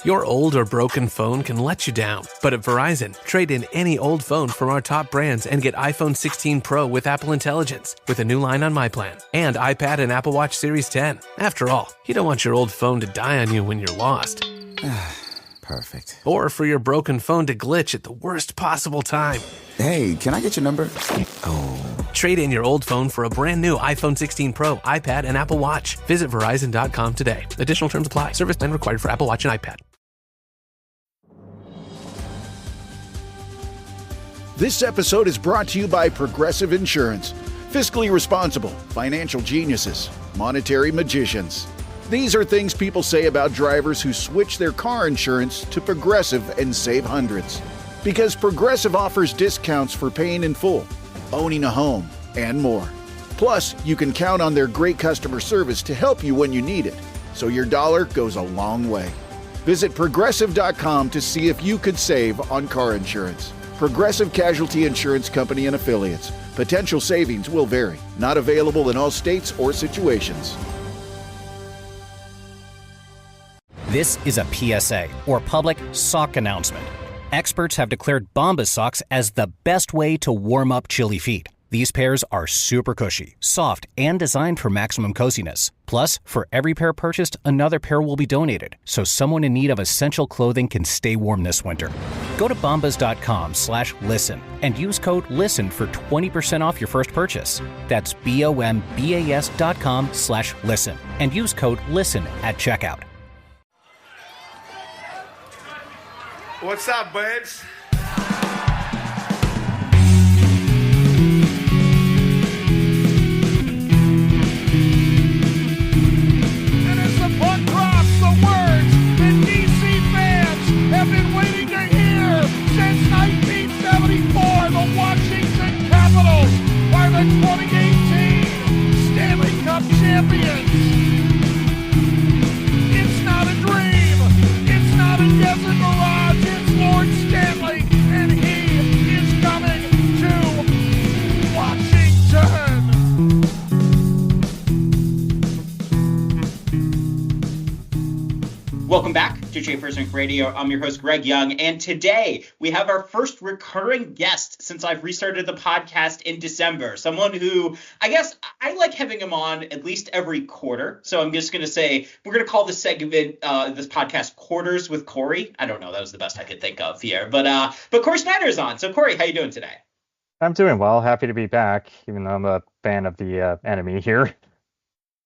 Your old or broken phone can let you down, but at Verizon, trade in any old phone from our top brands and get iPhone 16 Pro with Apple Intelligence with a new line on My Plan and iPad and Apple Watch Series 10. After all, you don't want your old phone to die on you when you're lost. Perfect. Or for your broken phone to glitch at the worst possible time. Hey, can I get your number? Oh. Trade in your old phone for a brand new iPhone 16 Pro, iPad, and Apple Watch. Visit Verizon.com today. Additional terms apply. Service plan required for Apple Watch and iPad. This episode is brought to you by Progressive Insurance. Fiscally responsible, financial geniuses, monetary magicians. These are things people say about drivers who switch their car insurance to Progressive and save hundreds. Because Progressive offers discounts for paying in full, owning a home, and more. Plus, you can count on their great customer service to help you when you need it, so your dollar goes a long way. Visit Progressive.com to see if you could save on car insurance. Progressive Casualty Insurance Company and Affiliates. Potential savings will vary. Not available in all states or situations. This is a PSA, or public sock announcement. Experts have declared Bombas socks as the best way to warm up chilly feet. These pairs are super cushy, soft, and designed for maximum coziness. Plus, for every pair purchased, another pair will be donated, so someone in need of essential clothing can stay warm this winter. Go to bombas.com/listen and use code LISTEN for 20% off your first purchase. That's BOMBAS.com/listen and use code LISTEN at checkout. What's up, babes? Have been waiting to hear since 1974. The Washington Capitals are the 2018 Stanley Cup champions. It's not a dream. It's not a desert mirage. It's Lord Stanley, and he is coming to Washington. Welcome back to Japers Rink Radio. I'm your host, Greg Young, and today we have our first recurring guest since I've restarted the podcast in December. Someone who, I guess, I like having him on at least every quarter. So I'm just going to say we're going to call this segment, this podcast, Quarters with Corey. I don't know, that was the best I could think of here. But Corey Sznajder is on. So Corey, how you doing today? I'm doing well. Happy to be back, even though I'm a fan of the enemy here.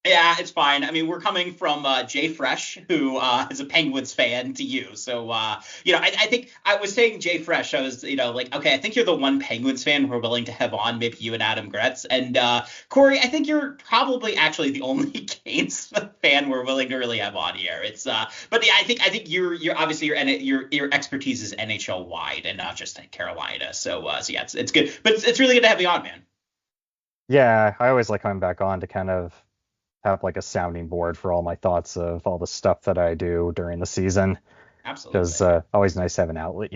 Yeah, it's fine. I mean, we're coming from Jay Fresh, who is a Penguins fan, to you. So, I think I was saying Jay Fresh. I was, okay, I think you're the one Penguins fan we're willing to have on, maybe you and Adam Gretz. And Corey, I think you're probably actually the only Canes fan we're willing to really have on here. It's, but yeah, I think you're obviously your expertise is NHL wide and not just in Carolina. So yeah, it's good. But it's really good to have you on, man. Yeah, I always like coming back on to kind of have like a sounding board for all my thoughts of all the stuff that I do during the season. Absolutely. Because always nice to have an outlet,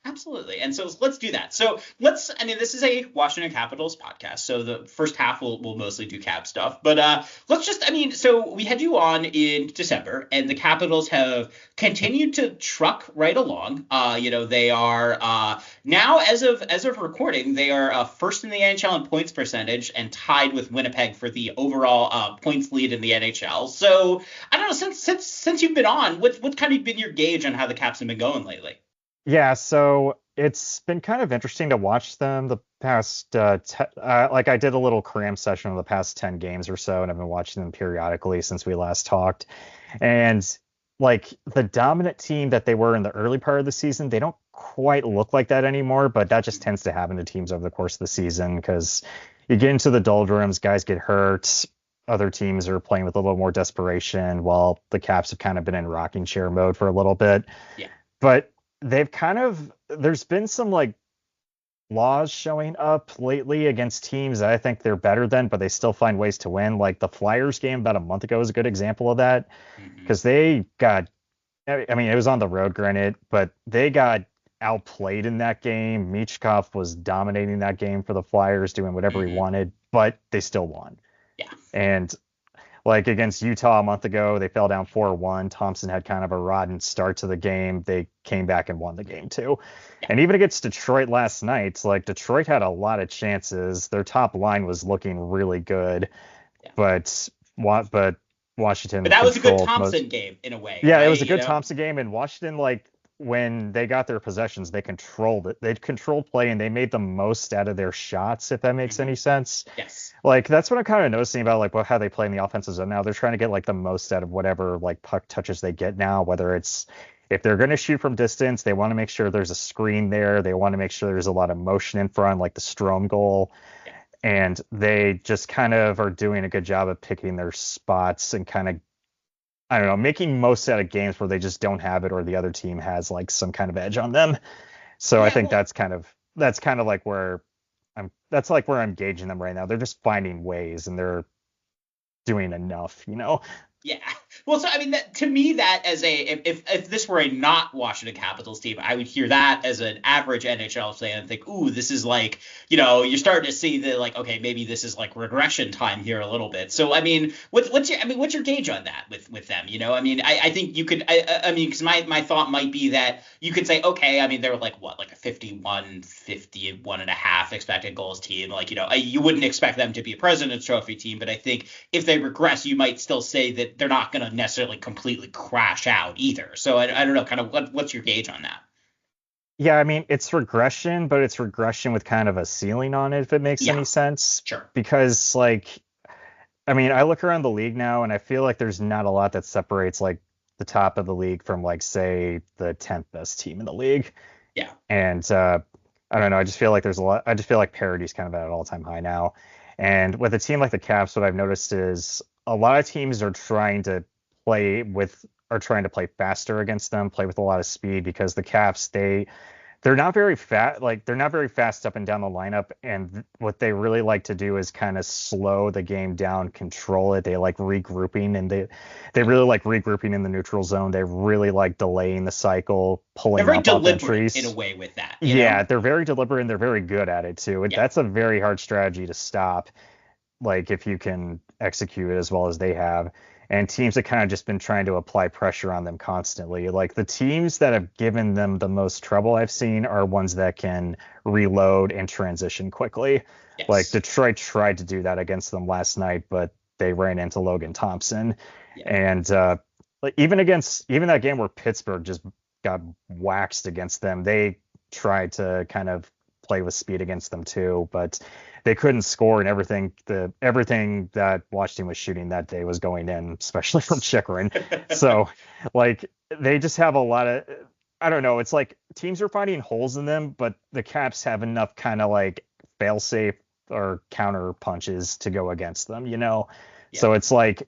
Absolutely. And so let's do that. So this is a Washington Capitals podcast. So the first half we'll mostly do Cap stuff. But so we had you on in December, and the Capitals have continued to truck right along. They are now, as of recording, they are first in the NHL in points percentage and tied with Winnipeg for the overall points lead in the NHL. So I don't know, since you've been on, what's kind of been your gauge on how the Caps have been going lately? Yeah, so it's been kind of interesting to watch them the past, I did a little cram session of the past 10 games or so, and I've been watching them periodically since we last talked. And like the dominant team that they were in the early part of the season, they don't quite look like that anymore, but that just tends to happen to teams over the course of the season because you get into the doldrums, guys get hurt, other teams are playing with a little more desperation, while the Caps have kind of been in rocking chair mode for a little bit. Yeah. But there's been some like flaws showing up lately against teams that I think they're better than, but they still find ways to win. Like the Flyers game about a month ago is a good example of that, because they got, I mean, it was on the road, granted, but they got outplayed in that game. Michkov was dominating that game for the Flyers, doing whatever he wanted, but they still won. Yeah. And Like against Utah a month ago, they fell down 4-1. Thompson had kind of a rotten start to the game. They came back and won the game too. And even against Detroit last night, like Detroit had a lot of chances. Their top line was looking really good, but Washington. But that was a good Thompson game in a way. Yeah, right? It was a good Thompson game, and Washington, like when they got their possessions, they controlled it. They controlled play, and they made the most out of their shots, if that makes any sense. Yes. Like that's what I'm kind of noticing about like how they play in the offensive zone now. They're trying to get like the most out of whatever like puck touches they get now, whether it's if they're going to shoot from distance, they want to make sure there's a screen there. They want to make sure there's a lot of motion in front, like the Strome goal. Yeah. And they just kind of are doing a good job of picking their spots and kind of, I don't know, making most out of games where they just don't have it or the other team has like some kind of edge on them. So yeah, I think that's kind of like where I'm gauging them right now. They're just finding ways and they're doing enough, you know? Yeah. Well, so I mean, that, to me, that as a if this were a not Washington Capitals team, I would hear that as an average NHL fan and think, ooh, this is like, you know, you're starting to see that like, okay, maybe this is like regression time here a little bit. So I mean, what's your gauge on that with them? You know, I mean, I think you could, I mean, because my thought might be that you could say, okay, I mean, they're like what, like a 51 and a half expected goals team, like, you know, you wouldn't expect them to be a President's Trophy team, but I think if they regress, you might still say that they're not going to necessarily completely crash out either. So I don't know, kind of what's your gauge on that? Yeah, I mean, it's regression, but it's regression with kind of a ceiling on it, if it makes any sense. Sure. Because, like, I mean, I look around the league now, and I feel like there's not a lot that separates, like, the top of the league from, like, say, the 10th best team in the league. Yeah. And I don't know, I just feel like there's a lot. I just feel like parity's kind of at an all-time high now. And with a team like the Caps, what I've noticed is a lot of teams are trying to play faster against them, play with a lot of speed, because the Caps, they're not very fast, like they're not very fast up and down the lineup, and what they really like to do is kind of slow the game down, control it. They like regrouping, and they really like regrouping in the neutral zone. They really like delaying the cycle, pulling they're very up deliberate entries in a way with that. Yeah, know? They're very deliberate and they're very good at it too. Yeah. That's a very hard strategy to stop, like if you can execute it as well as they have. And teams have kind of just been trying to apply pressure on them constantly. Like the teams that have given them the most trouble I've seen are ones that can reload and transition quickly. Yes. Like Detroit tried to do that against them last night, but they ran into Logan Thompson. Yeah. And like even that game where Pittsburgh just got waxed against them, they tried to kind of play with speed against them too, but they couldn't score, and everything that Washington was shooting that day was going in, especially from Chychrun. So like they just have a lot of, I don't know, it's like teams are finding holes in them, but the Caps have enough kind of like fail safe or counter punches to go against them, you know? Yeah. So it's like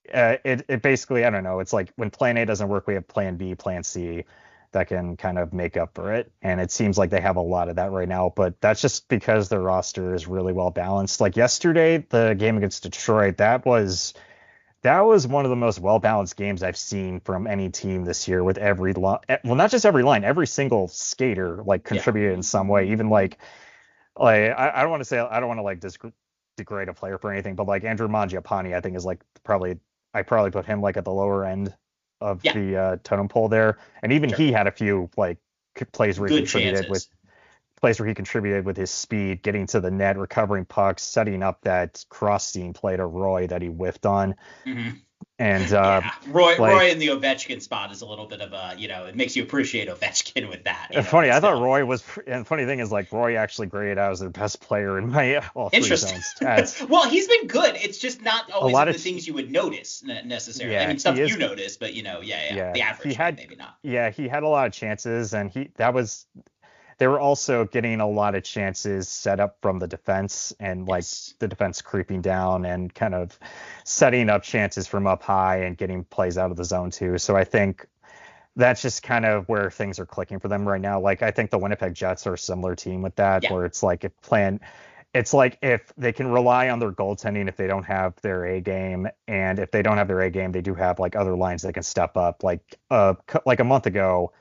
it basically, I don't know, it's like when plan A doesn't work, we have plan B, plan C that can kind of make up for it. And it seems like they have a lot of that right now, but that's just because their roster is really well balanced. Like yesterday, the game against Detroit, that was one of the most well-balanced games I've seen from any team this year, with every not just every line, every single skater like contributed in some way. Even like I don't want to like degrade a player for anything, but like Andrew Mangiapane, I think is like I probably put him like at the lower end of the totem pole there, and even he had a few like plays where he contributed with his speed, getting to the net, recovering pucks, setting up that cross-seam play to Roy that he whiffed on. Mm-hmm. And Roy in the Ovechkin spot is a little bit of a, you know, it makes you appreciate Ovechkin with that. Funny, I thought Roy was, and funny thing is like Roy actually graded out as the best player in my all three zone stats. Well, he's been good. It's just not always the things you would notice necessarily. Yeah, I mean, stuff you notice, but you know, the average maybe not. Yeah, he had a lot of chances, and they were also getting a lot of chances set up from the defense, and like the defense creeping down and kind of setting up chances from up high and getting plays out of the zone too. So I think that's just kind of where things are clicking for them right now. Like I think the Winnipeg Jets are a similar team with that, where it's like if they can rely on their goaltending if they don't have their A game, and if they don't have their A game, they do have like other lines that can step up. Like a month ago,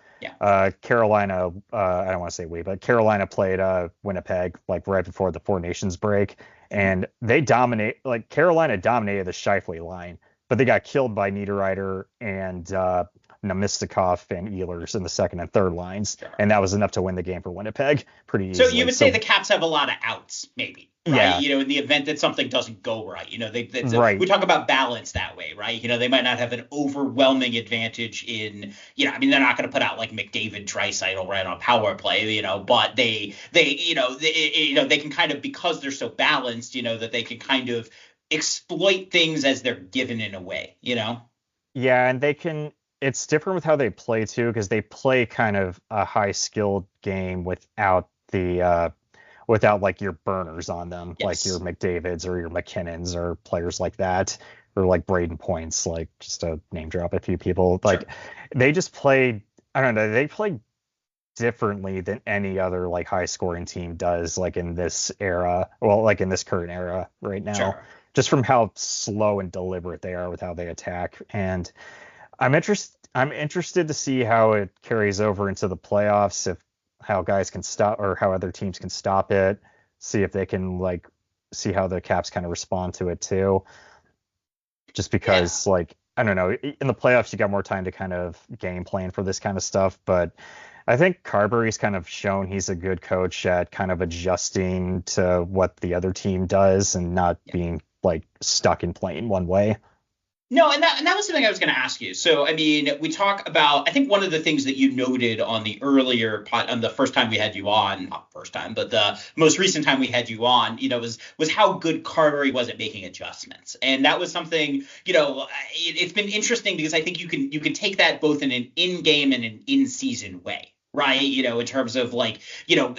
Carolina, I don't want to say but Carolina played Winnipeg like right before the Four Nations break, and they Carolina dominated the Scheifele line, but they got killed by Niederreiter and Namestnikov and Ehlers in the second and third lines, and that was enough to win the game for Winnipeg pretty easily. So you would say the Caps have a lot of outs, maybe, right? Yeah. You know, in the event that something doesn't go right, you know, right. We talk about balance that way, right? You know, they might not have an overwhelming advantage in, you know, I mean, they're not going to put out like McDavid, Draisaitl right on power play, you know, but they can kind of, because they're so balanced, you know, that they can kind of exploit things as they're given in a way, you know? Yeah, and they can. It's different with how they play too, because they play kind of a high skilled game without like your burners on them, yes. like your McDavids or your McKinnons or players like that, or like Braden Points, like just to name drop a few people. Like sure. They just play, I don't know, they play differently than any other like high scoring team does, like in this era, well, like in this current era right now, sure. just from how slow and deliberate they are with how they attack. And I'm interested to see how it carries over into the playoffs, if how guys can stop or how other teams can stop it, see if they can like see how the Caps kind of respond to it too. Just because like, I don't know, in the playoffs you got more time to kind of game plan for this kind of stuff, but I think Carberry's kind of shown he's a good coach at kind of adjusting to what the other team does and not being like stuck in playing one way. No, and that was something I was going to ask you. So, I mean, we talk about, I think one of the things that you noted on the earlier on the first time we had you on, not first time, but the most recent time we had you on, you know, was how good Carberry was at making adjustments. And that was something, you know, it's been interesting because I think you can take that both in an in-game and an in-season way. Right, you know, in terms of like, you know,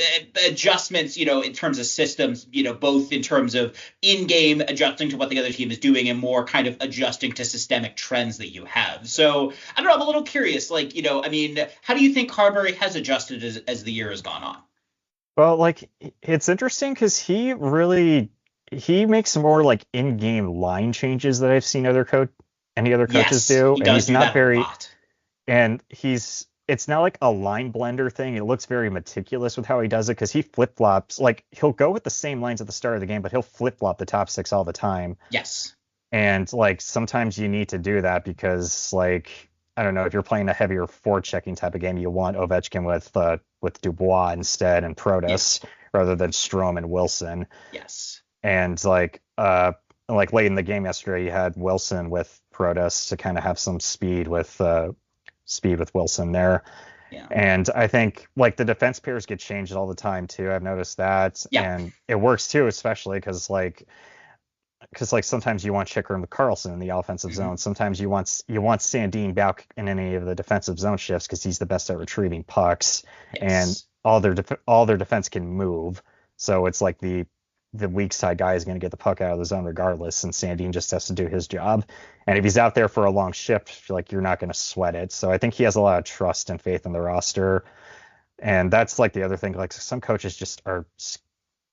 adjustments, you know, in terms of systems, you know, both in terms of in-game adjusting to what the other team is doing and more kind of adjusting to systemic trends that you have. So I don't know, I'm a little curious, like, you know, I mean, how do you think Carberry has adjusted as the year has gone on? Well, like, it's interesting because he makes more like in-game line changes that I've seen any other coaches do. He does and he's not very, a lot. And it's not like a line blender thing. It looks very meticulous with how he does it because he flip-flops. Like, he'll go with the same lines at the start of the game, but he'll flip-flop the top six all the time. Yes. And, like, sometimes you need to do that because, like, I don't know, if you're playing a heavier forward-checking type of game, you want Ovechkin with Dubois instead and Protas rather than Strome and Wilson. Yes. And, like late in the game yesterday, you had Wilson with Protas to kind of have some speed with Wilson there. Yeah. And I think like the defense pairs get changed all the time too. I've noticed that. Yeah. And it works too, especially because sometimes you want Chychrun with Karlsson in the offensive zone. Sometimes you want Sandin back in any of the defensive zone shifts because he's the best at retrieving pucks. Yes. And all their defense can move. So it's like the weak side guy is going to get the puck out of the zone regardless, and Sandin just has to do his job. And if he's out there for a long shift, like, you're not going to sweat it. So I think he has a lot of trust and faith in the roster. And that's like the other thing. Like, some coaches just are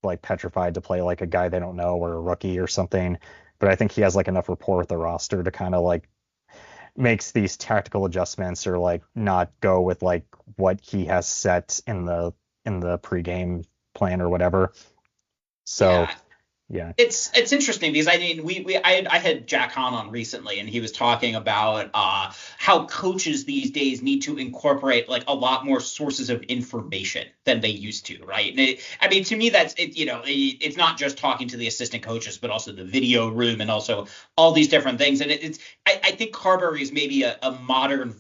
like petrified to play like a guy they don't know or a rookie or something. But I think he has like enough rapport with the roster to kind of like makes these tactical adjustments or like not go with like what he has set in the pregame plan or whatever. So yeah, it's interesting because I mean I had Jack Hahn on recently, and he was talking about how coaches these days need to incorporate like a lot more sources of information than they used to, right? And I mean, to me, that's it. You know, it's not just talking to the assistant coaches, but also the video room and also all these different things. And I think Carberry is maybe a modern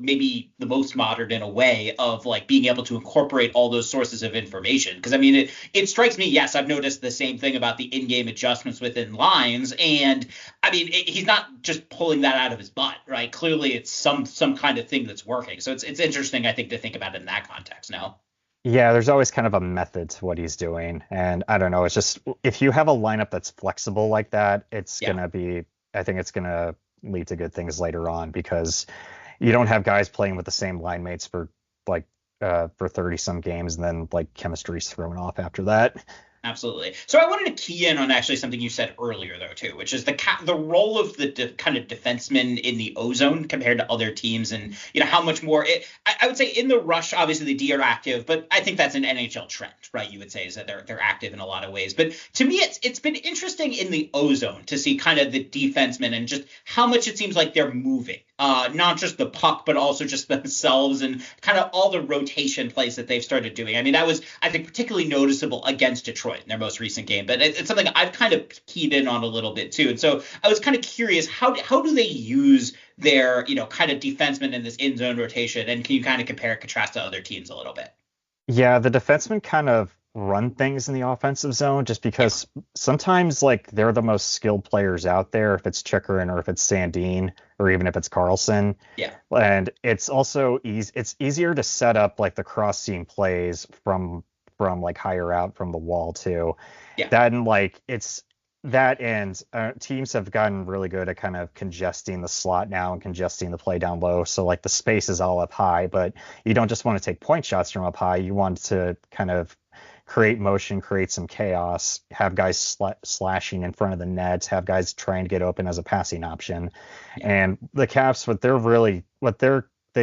maybe the most modern in a way of like being able to incorporate all those sources of information. Because I mean, it strikes me. Yes, I've noticed the same thing about the in-game adjustments within lines, and I mean, he's not just pulling that out of his butt, right? Clearly, it's some kind of thing that's working. So it's interesting, I think, to think about it in that context. No. Yeah, there's always kind of a method to what he's doing, and I don't know. It's just if you have a lineup that's flexible like that, it's gonna be. I think it's gonna lead to good things later on because you don't have guys playing with the same line mates for 30 some games and then like chemistry's thrown off after that. Absolutely. So I wanted to key in on actually something you said earlier, though, too, which is the role of the kind of defenseman in the ozone compared to other teams, and you know how much more. I I would say in the rush, obviously the D are active, but I think that's an NHL trend, right? You would say is that they're active in a lot of ways. But to me, it's been interesting in the O zone to see kind of the defensemen and just how much it seems like they're moving, not just the puck, but also just themselves and kind of all the rotation plays that they've started doing. I mean, that was, I think, particularly noticeable against Detroit in their most recent game, but it's something I've kind of keyed in on a little bit too. And so I was kind of curious, how do they use their, kind of defensemen in this in zone rotation? And can you kind of compare and contrast to other teams a little bit? Yeah, the defensemen kind of run things in the offensive zone just because sometimes like they're the most skilled players out there, if it's Chikrin or if it's Sandin or even if it's Carlson. Yeah. And it's also it's easier to set up like the cross seam plays from like higher out from the wall too. Yeah. Then like it's that, and teams have gotten really good at kind of congesting the slot now and congesting the play down low. So like the space is all up high, but you don't just want to take point shots from up high. You want to kind of create motion, create some chaos, have guys slashing in front of the nets, have guys trying to get open as a passing option. Yeah. And the Caps, they've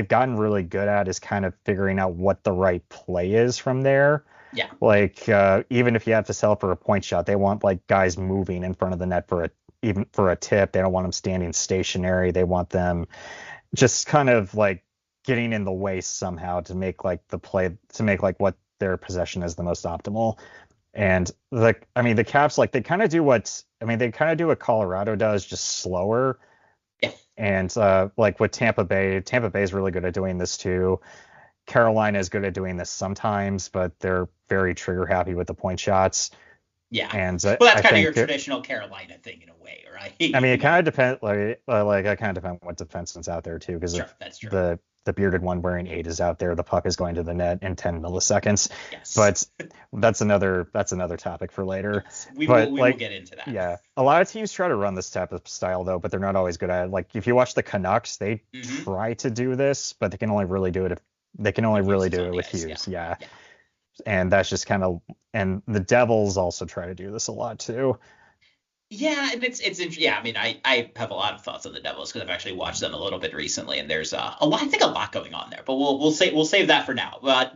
gotten really good at is kind of figuring out what the right play is from there. Yeah. Like even if you have to sell for a point shot, they want like guys moving in front of the net for a tip. They don't want them standing stationary. They want them just kind of like getting in the way somehow to make like the play, to make like what their possession is the most optimal. And the Caps, like they kind of do what Colorado does, just slower. Yeah. And like with Tampa Bay is really good at doing this too. Carolina is good at doing this sometimes, but they're very trigger happy with the point shots. Yeah. And well, that's kind of your traditional Carolina thing in a way, right? I mean, it kind of depends. Like I kind of depend on what defenseman's out there too, because that's true. The bearded one wearing 8 is out there, the puck is going to the net in 10 milliseconds. Yes. But that's another topic for later. Yes. We will get into that. Yeah. A lot of teams try to run this type of style though, but they're not always good at it. Like if you watch the Canucks, they try to do this, but they can only really do it with Hughes. Yeah. And that's just kind of, and the Devils also try to do this a lot too. Yeah, and it's interesting. Yeah, I mean, I have a lot of thoughts on the Devils because I've actually watched them a little bit recently, and there's a lot going on there. But we'll save that for now. But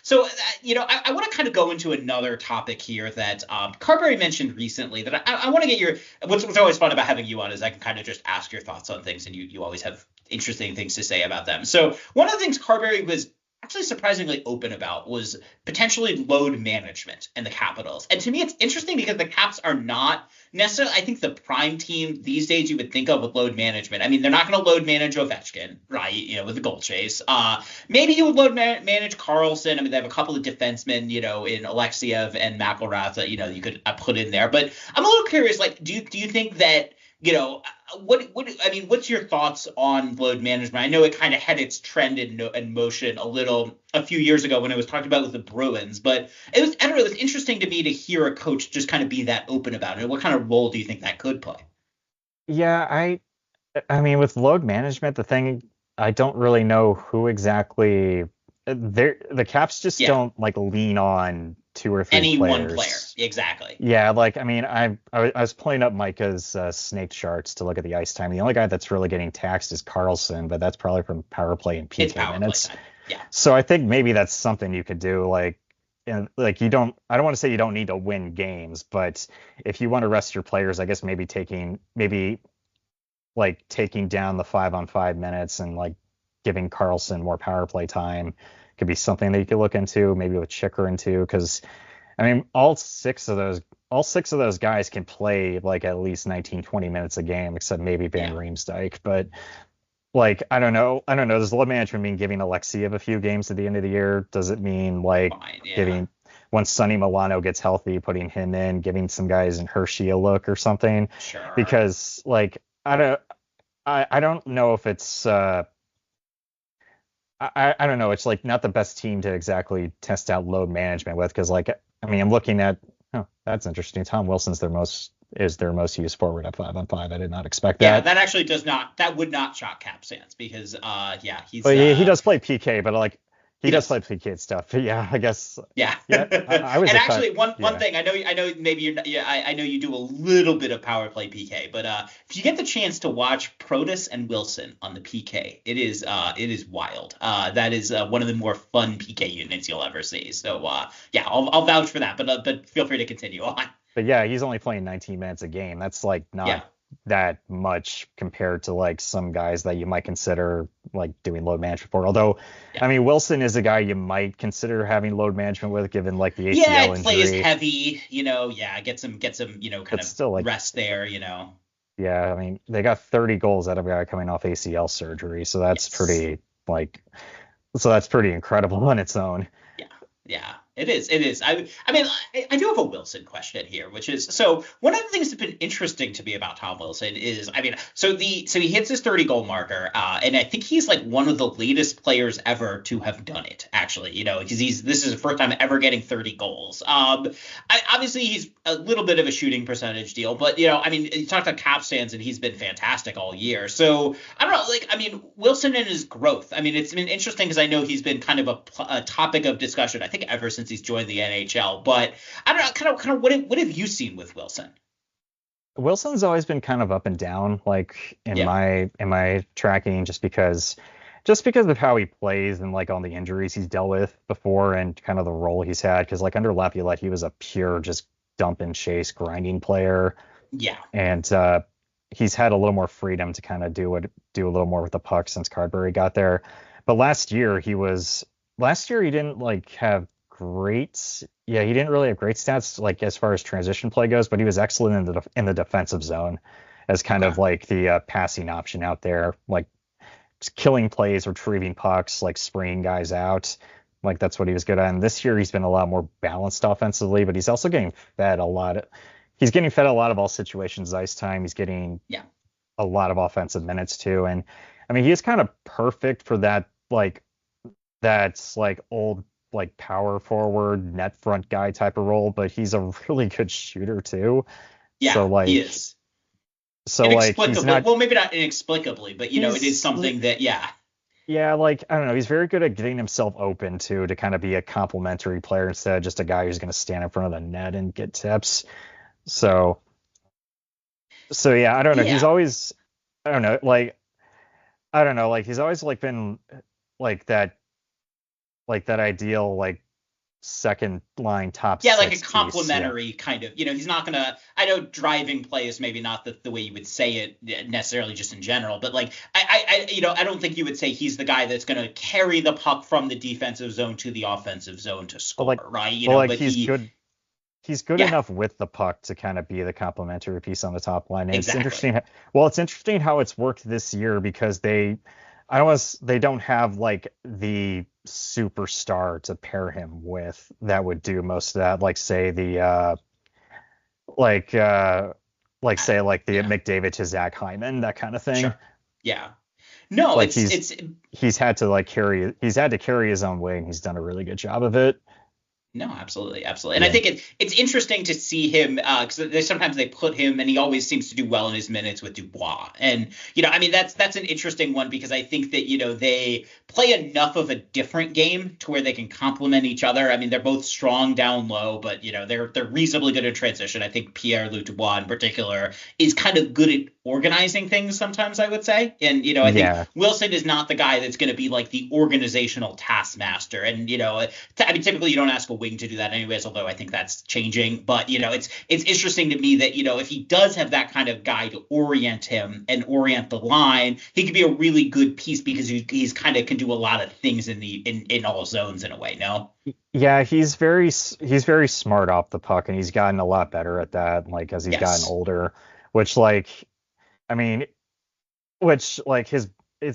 so I want to kind of go into another topic here that Carberry mentioned recently that I want to get your. What's always fun about having you on is I can kind of just ask your thoughts on things, and you always have interesting things to say about them. So one of the things Carberry was actually surprisingly open about was potentially load management in the Capitals. And to me, it's interesting because the Caps are not necessarily, I think, the prime team these days you would think of with load management. I mean, they're not going to load manage Ovechkin, right, with the goal chase. Maybe you would load manage Carlson. I mean, they have a couple of defensemen, in Alexiev and McElrath that, you could put in there. But I'm a little curious, like, do you think that, what's your thoughts on load management? I know it kind of had its trend in motion a few years ago when it was talked about with the Bruins, but it was interesting to me to hear a coach just kind of be that open about it. What kind of role do you think that could play? Yeah, I mean, with load management, the thing, I don't really know who exactly the Caps just don't like lean on 2 or 3 any players. One player. Exactly. Yeah, like, I mean, I was pulling up Micah's snake charts to look at the ice time. The only guy that's really getting taxed is Carlson, but that's probably from power play and PK minutes. Yeah. So I think maybe that's something you could do. Like I don't want to say you don't need to win games, but if you want to rest your players, I guess maybe taking down the 5-on-5 minutes and like giving Carlson more power play time could be something that you could look into, maybe with Chikrin too, because I mean all six of those guys can play like at least 19-20 minutes a game, except maybe Van Riemsdyk. But like I don't know does load management mean giving Alexiev a few games at the end of the year? Does it mean like giving, once Sonny Milano gets healthy, putting him in, giving some guys in Hershey a look or something? Sure. Because like I don't know if it's I don't know. It's like not the best team to exactly test out load management with, because like, I mean, I'm looking at, that's interesting. Tom Wilson's their most used forward at 5-on-5. I did not expect that. Yeah, that actually would not shock Caps fans because he does play PK, but like He does play PK stuff, but yeah, I guess. Yeah. I was. And actually, one thing I know maybe you're not, I know you do a little bit of power play PK, but if you get the chance to watch Protus and Wilson on the PK, it is wild. That is one of the more fun PK units you'll ever see. So yeah, I'll vouch for that. But feel free to continue on. But yeah, he's only playing 19 minutes a game. That's like not that much compared to like some guys that you might consider like doing load management for. Although, I mean, Wilson is a guy you might consider having load management with, given like the ACL injury. Plays heavy, get some, kind of still, like, rest there, Yeah, I mean, they got 30 goals out of a guy coming off ACL surgery, so that's pretty incredible on its own. Yeah, it is. I mean, I do have a Wilson question here, which is, so one of the things that's been interesting to me about Tom Wilson is, I mean, so he hits his 30 goal marker, and I think he's like one of the latest players ever to have done it, actually, because this is the first time ever getting 30 goals. Obviously he's a little bit of a shooting percentage deal, but I mean, you talked about cap stands and he's been fantastic all year. So I don't know, like, I mean, Wilson and his growth, I mean, it's been interesting because I know he's been kind of a topic of discussion, I think, ever since he's joined the NHL. But I don't know, kind of what have you seen with Wilson? Wilson's always been kind of up and down, like in my tracking, just because of how he plays and like all the injuries he's dealt with before and kind of the role he's had. Because like under Laviolette, he was a pure just dump and chase grinding player. Yeah. And he's had a little more freedom to kind of do a little more with the puck since Cardberry got there. But last year he didn't like have he didn't really have great stats like as far as transition play goes, but he was excellent in the defensive zone as kind of like the passing option out there, like just killing plays, retrieving pucks, like spraying guys out. Like that's what he was good at. And this year he's been a lot more balanced offensively, but he's also getting fed a lot. He's getting fed a lot of all situations ice time. He's getting a lot of offensive minutes too. And I mean, he is kind of perfect for that, like that's like old, like power forward net front guy type of role, but he's a really good shooter too. Yeah, so like he is. So like he's not, well, maybe not inexplicably, but it is something that yeah, like I don't know, he's very good at getting himself open too, to kind of be a complementary player instead of just a guy who's going to stand in front of the net and get tips. So yeah, I don't know. He's always he's always like been like that ideal like second line top six like a complementary kind of, he's not gonna, I know driving play is maybe not the way you would say it necessarily just in general, but like I don't think you would say he's the guy that's gonna carry the puck from the defensive zone to the offensive zone to score, right? But he's good enough with the puck to kind of be the complementary piece on the top line. And It's interesting. Well, it's interesting how it's worked this year because they don't have like the superstar to pair him with that would do most of that. Like say the McDavid to Zach Hyman, that kind of thing. Sure. Yeah. No, like he's had to carry his own weight, and he's done a really good job of it. No, absolutely. And I think it's interesting to see him because sometimes they put him and he always seems to do well in his minutes with Dubois. And, I mean, that's an interesting one because I think that, they play enough of a different game to where they can complement each other. I mean, they're both strong down low, but, they're reasonably good in transition. I think Pierre-Luc Dubois in particular is kind of good at organizing things sometimes, I would say. And, I think Wilson is not the guy that's going to be like the organizational taskmaster. And, typically you don't ask a wing to do that anyways, although I think that's changing. But, it's interesting to me that, if he does have that kind of guy to orient him and orient the line, he could be a really good piece because he's kind of can do a lot of things in all zones in a way, no? Yeah, he's very smart off the puck, and he's gotten a lot better at that, like as he's gotten older, it's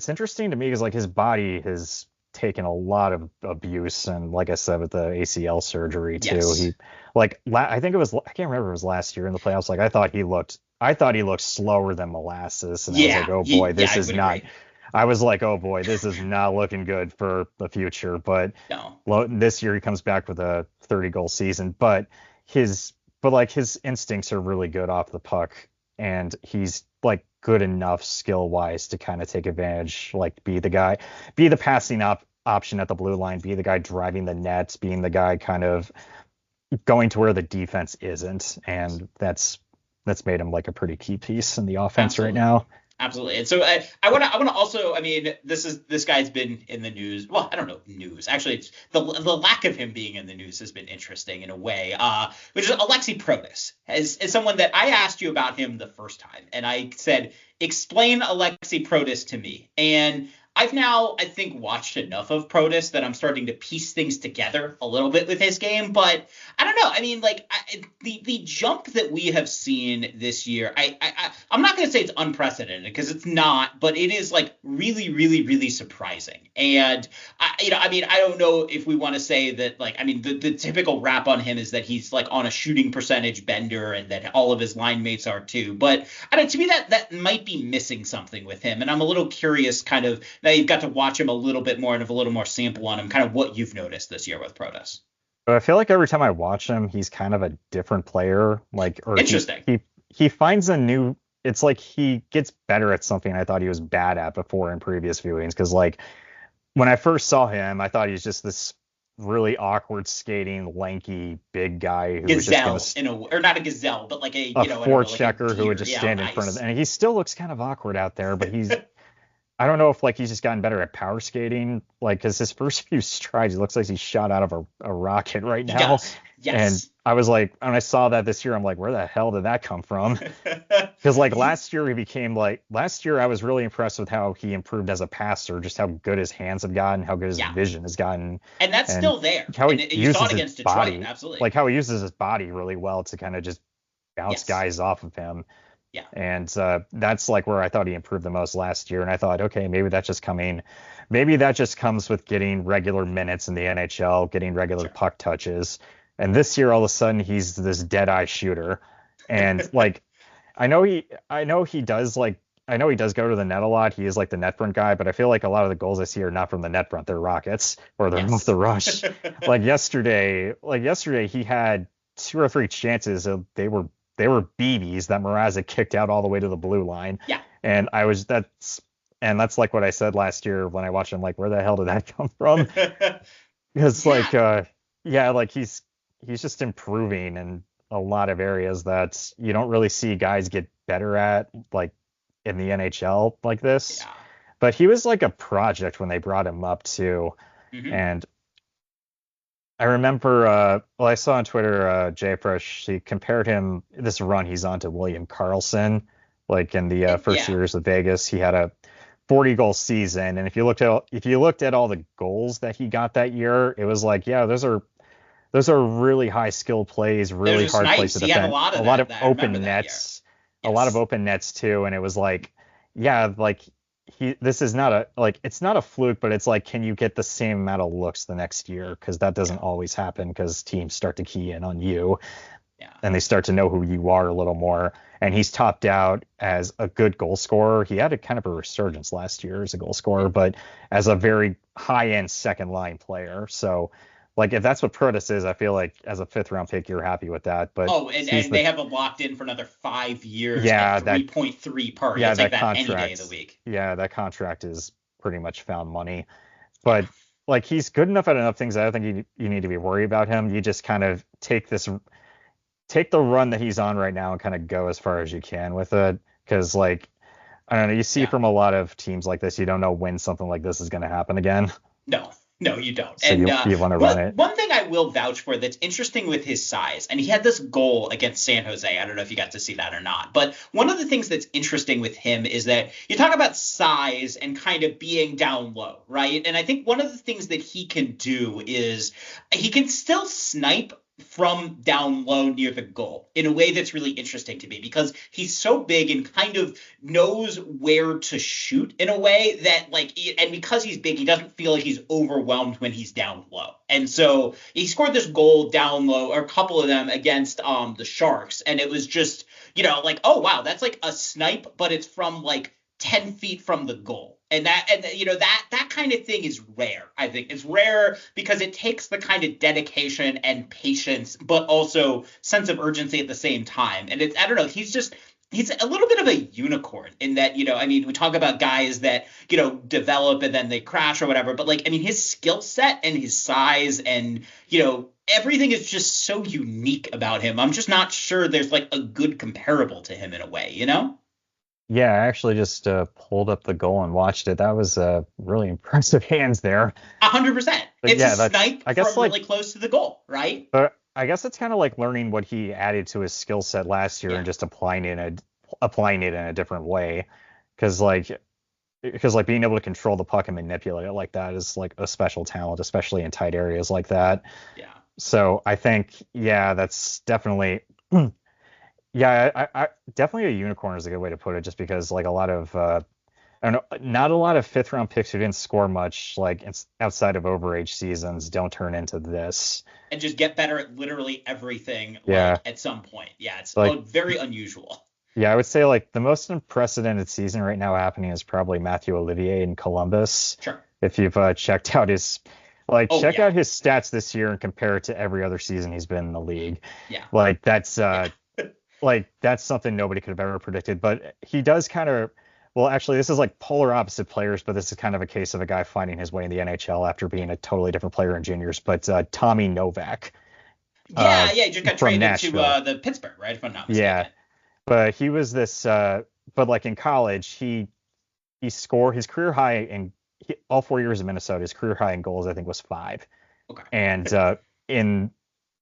interesting to me because like his body has taken a lot of abuse, and like I said with the ACL surgery too, he I think it was, I can't remember if it was last year in the playoffs, like I thought he looked slower than molasses, and I was like, oh boy, this is not agree. I was like, oh boy, this is not looking good for the future. But this year he comes back with a 30 goal season, but his instincts are really good off the puck, and he's like good enough skill wise to kind of take advantage, like be the passing option at the blue line, be the guy driving the nets, being the guy kind of going to where the defense isn't, and that's made him like a pretty key piece in the offense right now. Absolutely. And so I want to also, I mean, this guy's been in the news. Well, I don't know news. Actually, it's the lack of him being in the news has been interesting in a way, which is Alexi Protas is someone that I asked you about him the first time. And I said, explain Alexi Protas to me. And I've now, I think, watched enough of Protas that I'm starting to piece things together a little bit with his game. But I don't know. I mean, like the jump that we have seen this year, I'm not going to say it's unprecedented because it's not, but it is like really, really, really surprising. And I don't know if we want to say that, like, I mean, the typical rap on him is that he's like on a shooting percentage bender and that all of his line mates are too. But I don't know, to me that might be missing something with him. And I'm a little curious kind of, now you've got to watch him a little bit more and have a little more sample on him, kind of what you've noticed this year with Protas. I feel like every time I watch him, he's kind of a different player. Like, or interesting. He finds a new. It's like he gets better at something I thought he was bad at before in previous viewings. Because like when I first saw him, I thought he was just this really awkward skating, lanky, big guy who gazelle was just or not a gazelle, but like a forechecker who would just stand in front of them. And he still looks kind of awkward out there, but he's. I don't know if like he's just gotten better at power skating, like because his first few strides, he looks like he's shot out of a rocket right now. Yes. And I was like, when I saw that this year, I'm like, where the hell did that come from? Because like last year I was really impressed with how he improved as a passer, just how good his hands have gotten, how good his vision has gotten. And that's still there. How he uses his body, absolutely. like how he uses his body really well to kind of just bounce guys off of him. Yeah. And that's like where I thought he improved the most last year. And I thought, okay, maybe that just comes with getting regular minutes in the NHL, getting regular puck touches. And this year, all of a sudden, he's this dead-eye shooter. And like, I know he does go to the net a lot. He is like the net front guy, but I feel like a lot of the goals I see are not from the net front. They're rockets or they're off the rush. like yesterday, he had 2 or 3 chances. They were BBs that Mrazek kicked out all the way to the blue line. Yeah. And that's like what I said last year when I watched him, like, where the hell did that come from? Because like he's just improving in a lot of areas that you don't really see guys get better at, like in the NHL like this. Yeah. But he was like a project when they brought him up too. Mm-hmm. And I remember, I saw on Twitter, Japers, he compared him, this run he's on, to William Karlsson, like in the first years of Vegas. He had a 40-goal season, and if you looked at all the goals that he got that year, it was like, those are really high skill plays, really hard plays to defend. A lot of open nets, a lot of open nets too, and it was like, this is not it's not a fluke, but it's like, can you get the same amount of looks the next year? Because that doesn't always happen, because teams start to key in on you, and they start to know who you are a little more. And he's topped out as a good goal scorer. He had a kind of a resurgence last year as a goal scorer, but as a very high-end second line player. So, like, if that's what Protas is, I feel like as a 5th-round pick, you're happy with that. But and they have him locked in for another 5 years at 3.3 per. Yeah, it's like that contract, any day of the week. Yeah, that contract is pretty much found money. But like, he's good enough at enough things that I don't think you need to be worried about him. You just kind of take the run that he's on right now and kind of go as far as you can with it. Because, like, I don't know, you see from a lot of teams like this, you don't know when something like this is going to happen again. No, you don't. So and you want to run it. One thing I will vouch for that's interesting with his size, and he had this goal against San Jose. I don't know if you got to see that or not, but one of the things that's interesting with him is that you talk about size and kind of being down low, right? And I think one of the things that he can do is he can still snipe from down low near the goal in a way that's really interesting to me, because he's so big and kind of knows where to shoot in a way that, like, and because he's big, he doesn't feel like he's overwhelmed when he's down low. And so he scored this goal down low, or a couple of them, against the Sharks, and it was just, like, oh wow, that's like a snipe, but it's from like 10 feet from the goal. And that kind of thing is rare. I think it's rare because it takes the kind of dedication and patience, but also sense of urgency at the same time. And I don't know, he's just he's a little bit of a unicorn in that, I mean, we talk about guys that, develop and then they crash or whatever, but like, I mean, his skill set and his size and, everything is just so unique about him. I'm just not sure there's like a good comparable to him in a way, Yeah, I actually just pulled up the goal and watched it. That was really impressive hands there. 100%. It's yeah, a snipe I guess, from really close to the goal, right? But I guess it's kind of like learning what he added to his skill set last year and just applying it in a different way. Because being able to control the puck and manipulate it like that is like a special talent, especially in tight areas like that. Yeah. So I think, that's definitely, I definitely a unicorn is a good way to put it, just because like a lot of, I don't know, not a lot of fifth round picks who didn't score much, like outside of overage seasons, don't turn into this. And just get better at literally everything at some point. Yeah, it's like, very unusual. Yeah, I would say like the most unprecedented season right now happening is probably Matthew Olivier in Columbus. Sure. If you've checked out his out his stats this year and compare it to every other season he's been in the league. Yeah. Like that's that's something nobody could have ever predicted. But he does kind of, well, actually, this is like polar opposite players, but this is kind of a case of a guy finding his way in the NHL after being a totally different player in juniors. But Tommy Novak. He just got traded to the Pittsburgh, right? If I'm not mistaken. Yeah. But he was this, but like in college, he scored his career high in all 4 years of Minnesota. His career high in goals, I think, was 5. Okay. And in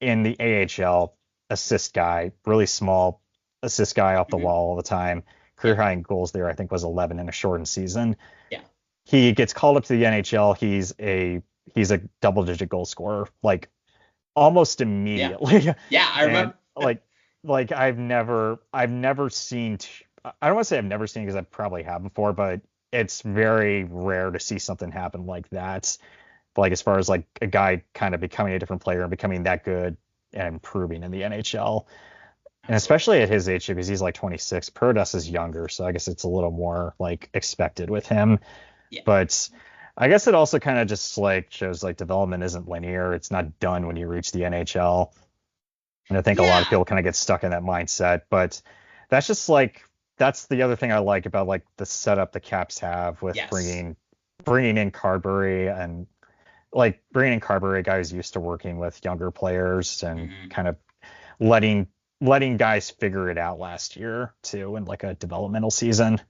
the AHL, assist guy, really small assist guy off the wall all the time. Career high in goals there, I think, was 11 in a shortened season. Yeah. He gets called up to the NHL. He's a double-digit goal scorer, like almost immediately. Yeah, I remember. Like I've never seen, I don't want to say I've never seen, because I probably have before, but it's very rare to see something happen like that. Like as far as like a guy kind of becoming a different player and becoming that good and improving in the NHL. And especially at his age, because he's like 26. Prodas is younger, so I guess it's a little more like expected with him. Yeah. But I guess it also kind of just like shows like development isn't linear. It's not done when you reach the NHL. And I think a lot of people kind of get stuck in that mindset. But that's just like, that's the other thing I like about like the setup the Caps have with bringing in Carberry, and like bringing in Carberry, a guy who's used to working with younger players and kind of letting guys figure it out last year too, in like a developmental season.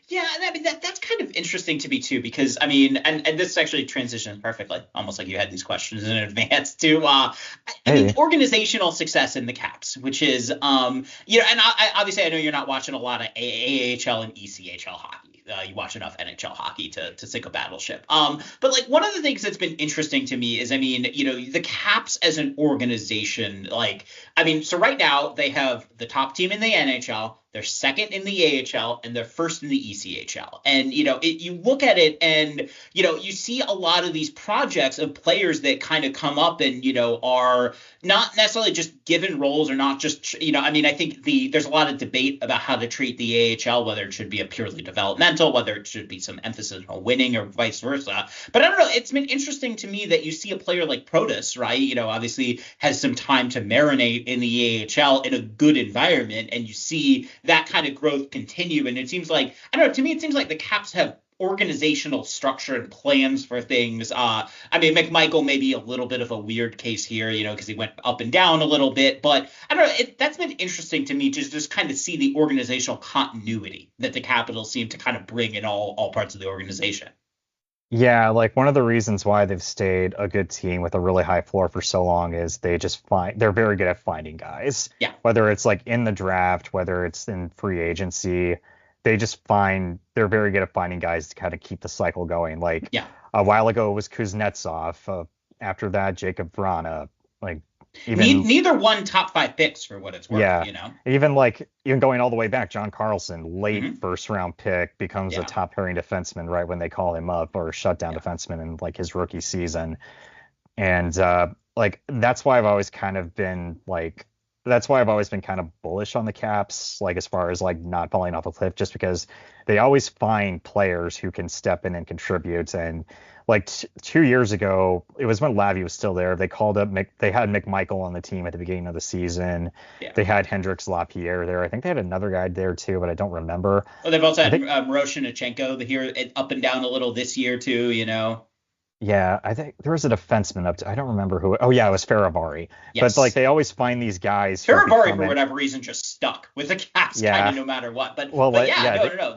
Yeah, I mean that's kind of interesting to me too, because I mean, and this actually transitions perfectly, almost like you had these questions in advance to I mean, organizational success in the Caps, which is and I obviously I know you're not watching a lot of AHL and ECHL hockey. You watch enough NHL hockey to sink a battleship. But like one of the things that's been interesting to me is, I mean, the Caps as an organization, like, I mean, so right now they have the top team in the NHL, they're second in the AHL, and they're first in the ECHL. And, you look at it and, you see a lot of these projects of players that kind of come up and, are not necessarily just given roles or not just, I mean, I think there's a lot of debate about how to treat the AHL, whether it should be a purely developmental, whether it should be some emphasis on winning or vice versa. But I don't know, it's been interesting to me that you see a player like Protas, right? Obviously has some time to marinate in the AHL in a good environment, and you see that kind of growth continue. And it seems like, I don't know, to me, it seems like the Caps have organizational structure and plans for things. I mean, McMichael may be a little bit of a weird case here, because he went up and down a little bit, but I don't know, that's been interesting to me to just kind of see the organizational continuity that the Capitals seem to kind of bring in all parts of the organization. Yeah, like one of the reasons why they've stayed a good team with a really high floor for so long is they're very good at finding guys. Yeah. Whether it's like in the draft, whether it's in free agency, they're very good at finding guys to kind of keep the cycle going. Like a while ago it was Kuznetsov. After that, Jacob Vrana. Like neither one top 5 picks for what it's worth. Yeah. Even going all the way back, John Carlson, late first round pick, becomes a top pairing defenseman right when they call him up, or a shutdown defenseman in like his rookie season. And like that's why I've always kind of been like that's why I've always been kind of bullish on the Caps, like as far as like not falling off a cliff, just because they always find players who can step in and contribute. And like 2 years ago, it was when Lavi was still there. They called up they had McMichael on the team at the beginning of the season. Yeah. They had Hendrix Lapierre there. I think they had another guy there too, but I don't remember. Well, they've also had Roshinachenko here up and down a little this year too, Yeah, I think there was a defenseman up to, I don't remember who. Oh yeah, it was Faravari. Yes. But like they always find these guys. Faravari for whatever reason just stuck with the Caps kind of no matter what. But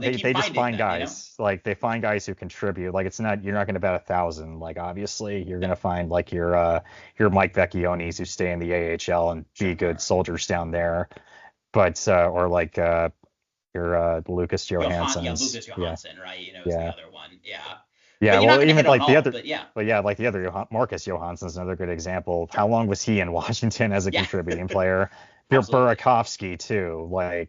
they just find guys. Like they find guys who contribute. Like you're not going to bet 1,000. Like obviously you're going to find like your Mike Vecchionis who stay in the AHL and be good soldiers down there. But or like your Lucas Johansson. Lucas Johansson, right? Is the other one. Yeah. Yeah, well, even like the other, like the other Marcus Johansson's another good example. How long was he in Washington as a contributing player? Burakovsky too, like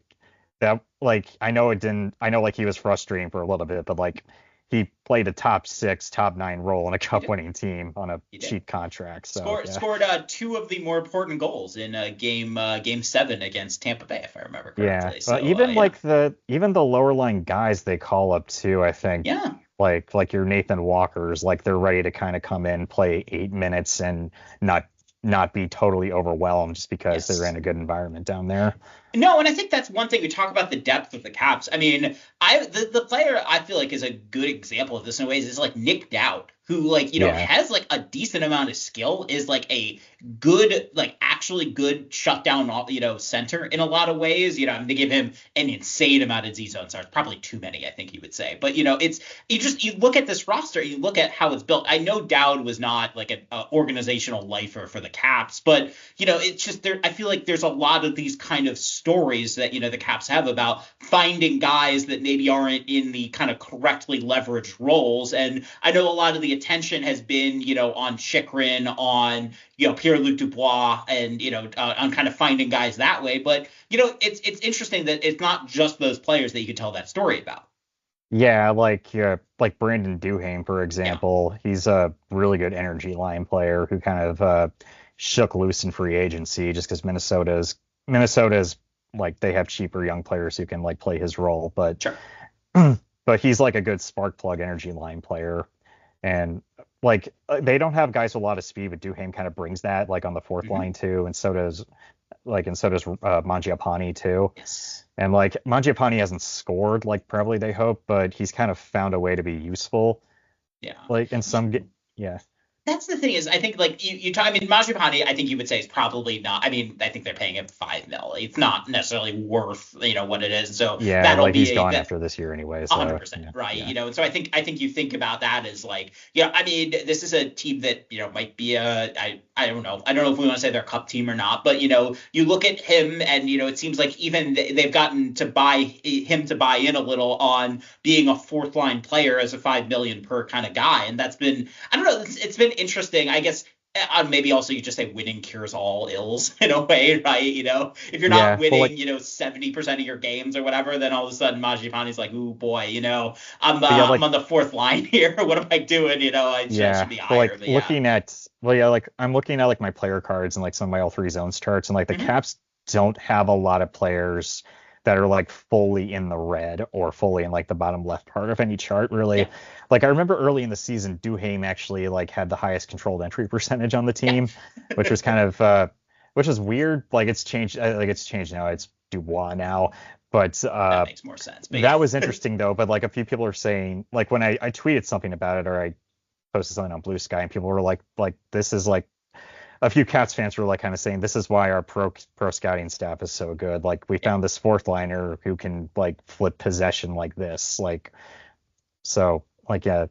that. Like I know like he was frustrating for a little bit, but like he played a top 6, top 9 role in a cup-winning team on a cheap contract. So scored 2 of the more important goals in game 7 against Tampa Bay, if I remember correctly. Yeah, so, even the lower line guys they call up too, I think. Yeah. Like your Nathan Walkers, like they're ready to kind of come in, play 8 minutes, and not be totally overwhelmed just because they're in a good environment down there. No, and I think that's one thing we talk about the depth of the Caps. I mean, the player I feel like is a good example of this in ways is like Nick Dowd, who has like a decent amount of skill, is like a good, like actually good shutdown, center in a lot of ways. They give him an insane amount of Z-zone starts, probably too many, I think you would say. But you look at this roster, you look at how it's built. I know Dowd was not like an organizational lifer for the Caps, but it's just there. I feel like there's a lot of these kind of stories that the Caps have about finding guys that maybe aren't in the kind of correctly leveraged roles. And I know a lot of the attention has been on Chychrun, on Pierre-Luc Dubois, and on kind of finding guys that way. But it's interesting that it's not just those players that you could tell that story about. Yeah, like Brandon Duhaime, for example. Yeah. He's a really good energy line player who kind of shook loose in free agency just because Minnesota's like they have cheaper young players who can like play his role, but sure. But he's like a good spark plug energy line player, and like they don't have guys with a lot of speed, but Duhaime kind of brings that like on the fourth line too, and so does Mangiapane too. Yes. And like Mangiapane hasn't scored like probably they hope, but he's kind of found a way to be useful. Yeah. Like in some That's the thing is, I think like you talk. I mean, Mangiapane, I think you would say is probably not. I mean, I think they're paying him $5 million. It's not necessarily worth what it is. So that'll like he's gone after this year anyway. So 100%, right? Yeah. And so I think you think about that as like, I mean, this is a team that might be I don't know if we want to say they're a cup team or not, but you look at him and it seems like even they've gotten to buy him to buy in a little on being a fourth line player as a $5 million per kind of guy, and that's been it's been interesting, I guess. Maybe also you just say winning cures all ills in a way, right? If you're not winning, 70% of your games or whatever, then all of a sudden Mangiapane's like, ooh boy, I'm on the fourth line here. What am I doing? I should be higher. I'm looking at like my player cards and like some of my all-3 zones charts, and like the Caps don't have a lot of players that are like fully in the red or fully in like the bottom left part of any chart, really. Yeah. Like I remember early in the season, Duhaime actually like had the highest controlled entry percentage on the team, which was kind of which is weird. Like it's changed now. It's Dubois now. But that makes more sense. That was interesting though. But like a few people are saying, like when I tweeted something about it or I posted something on Blue Sky, and people were like this is like, a few Cats fans were like kind of saying this is why our pro scouting staff is so good. Like we found this fourth liner who can like flip possession like this. Like so like I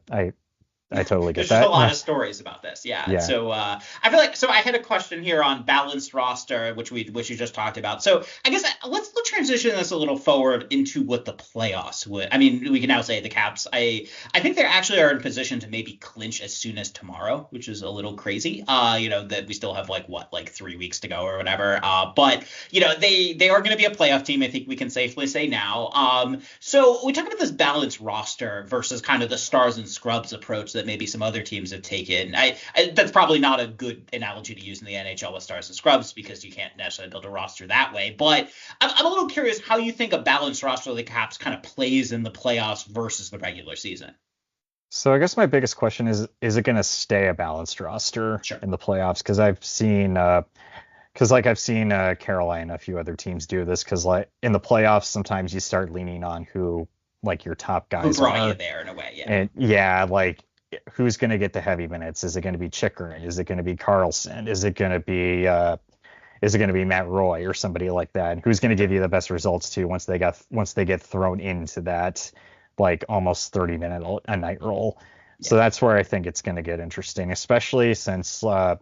totally get that. There's just a lot of stories about this. Yeah. So I feel like I had a question here on balanced roster, which you just talked about. So I guess let's transition this a little forward into what the playoffs would. I mean, we can now say the Caps. I think they actually are in position to maybe clinch as soon as tomorrow, which is a little crazy. That we still have like 3 weeks to go or whatever. But they are going to be a playoff team. I think we can safely say now. So we talk about this balanced roster versus kind of the stars and scrubs approach that maybe some other teams have taken. That's probably not a good analogy to use in the NHL with stars and scrubs because you can't necessarily build a roster that way. But I'm a little curious how you think a balanced roster of the Caps kind of plays in the playoffs versus the regular season. So I guess my biggest question is it going to stay a balanced roster in the playoffs? Because I've seen Carolina, a few other teams do this. Because like in the playoffs, sometimes you start leaning on who like your top guys who brought you there in a way, And like who's going to get the heavy minutes? Is it going to be Chychrun? Is it going to be Carlson? Is it going to be Matt Roy or somebody like that? And who's going to give you the best results too once they get thrown into that like almost 30-minute a night role. So that's where I think it's going to get interesting, especially since like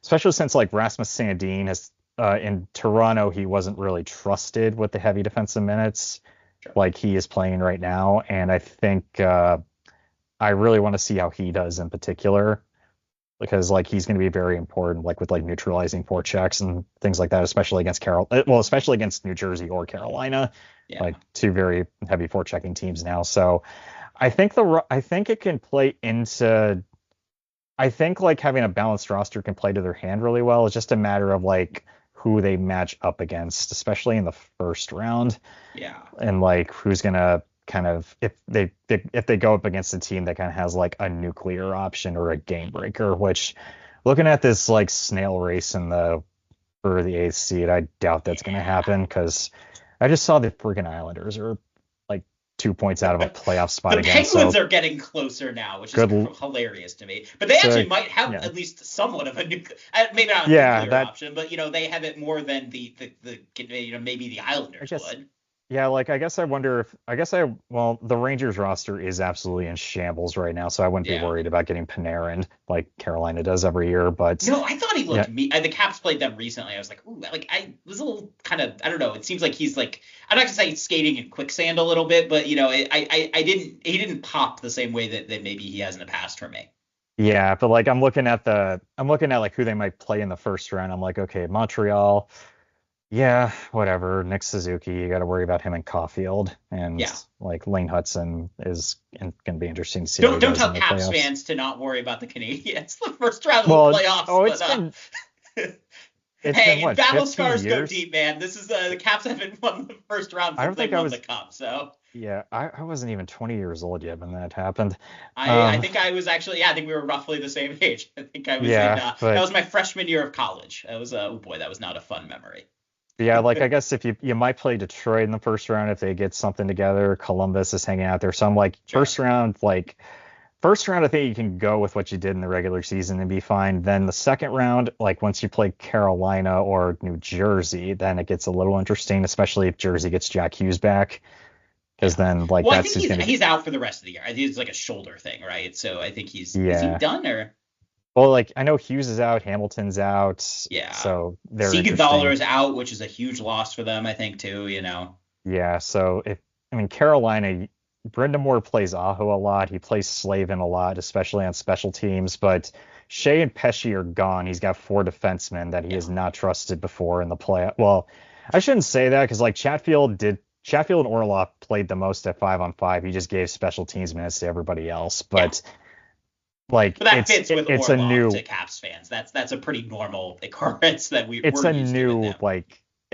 Rasmus Sandin has in Toronto, he wasn't really trusted with the heavy defensive minutes like he is playing right now. And I think I really want to see how he does in particular, because like he's going to be very important, like with like neutralizing forechecks and things like that, especially against New Jersey or Carolina, like two very heavy forechecking teams now. So I think it can play into. I think like having a balanced roster can play to their hand really well. It's just a matter of like who they match up against, especially in the first round. Yeah. And like who's gonna kind of if they go up against a team that kind of has like a nuclear option or a game breaker, which looking at this like snail race for the 8th seed, I doubt that's gonna happen, because I just saw the freaking Islanders are like 2 points out of a playoff spot again. The Penguins are getting closer now, which is hilarious to me. But they actually might have at least somewhat of a nuclear, maybe not a nuclear option, but they have it more than the maybe the Islanders would. Yeah, like I the Rangers roster is absolutely in shambles right now, so I wouldn't be worried about getting Panarin like Carolina does every year. But I thought he looked the Caps played them recently. I was like, ooh, like I was a little kind of, I don't know. It seems like he's like, I'm not gonna say skating in quicksand a little bit, but he didn't pop the same way that maybe he has in the past for me. Yeah, but like I'm looking at like who they might play in the first round. I'm like, okay, Montreal. Yeah, whatever. Nick Suzuki, you got to worry about him in Caulfield, and like Lane Hudson is going to be interesting to see. Don't tell Caps fans to not worry about the Canadiens. The first round of the playoffs. Oh, it's been battle scars go deep, man. This is the Caps haven't won the first round since they won the Cup. So yeah, I wasn't even 20 years old yet when that happened. I think I was actually I think we were roughly the same age. I think I was that was my freshman year of college. That was that was not a fun memory. Yeah, like I guess if you might play Detroit in the first round if they get something together. Columbus is hanging out there, so I'm like first round I think you can go with what you did in the regular season and be fine. Then the second round, like once you play Carolina or New Jersey, then it gets a little interesting, especially if Jersey gets Jack Hughes back, because then like I think he's out for the rest of the year. I think it's like a shoulder thing, right? So I think is he done or? Well, like I know Hughes is out, Hamilton's out. Yeah. So they're Siegenthaler is out, which is a huge loss for them, I think, too. Yeah. So Carolina, Brendan Moore plays Aho a lot. He plays Slavin a lot, especially on special teams. But Shea and Pesce are gone. He's got 4 defensemen that he has not trusted before in the play. Well, I shouldn't say that because like Chatfield and Orlov played the most at 5-on-5. He just gave special teams minutes to everybody else, but. But that fits with Orlov to Caps fans. That's a pretty normal occurrence that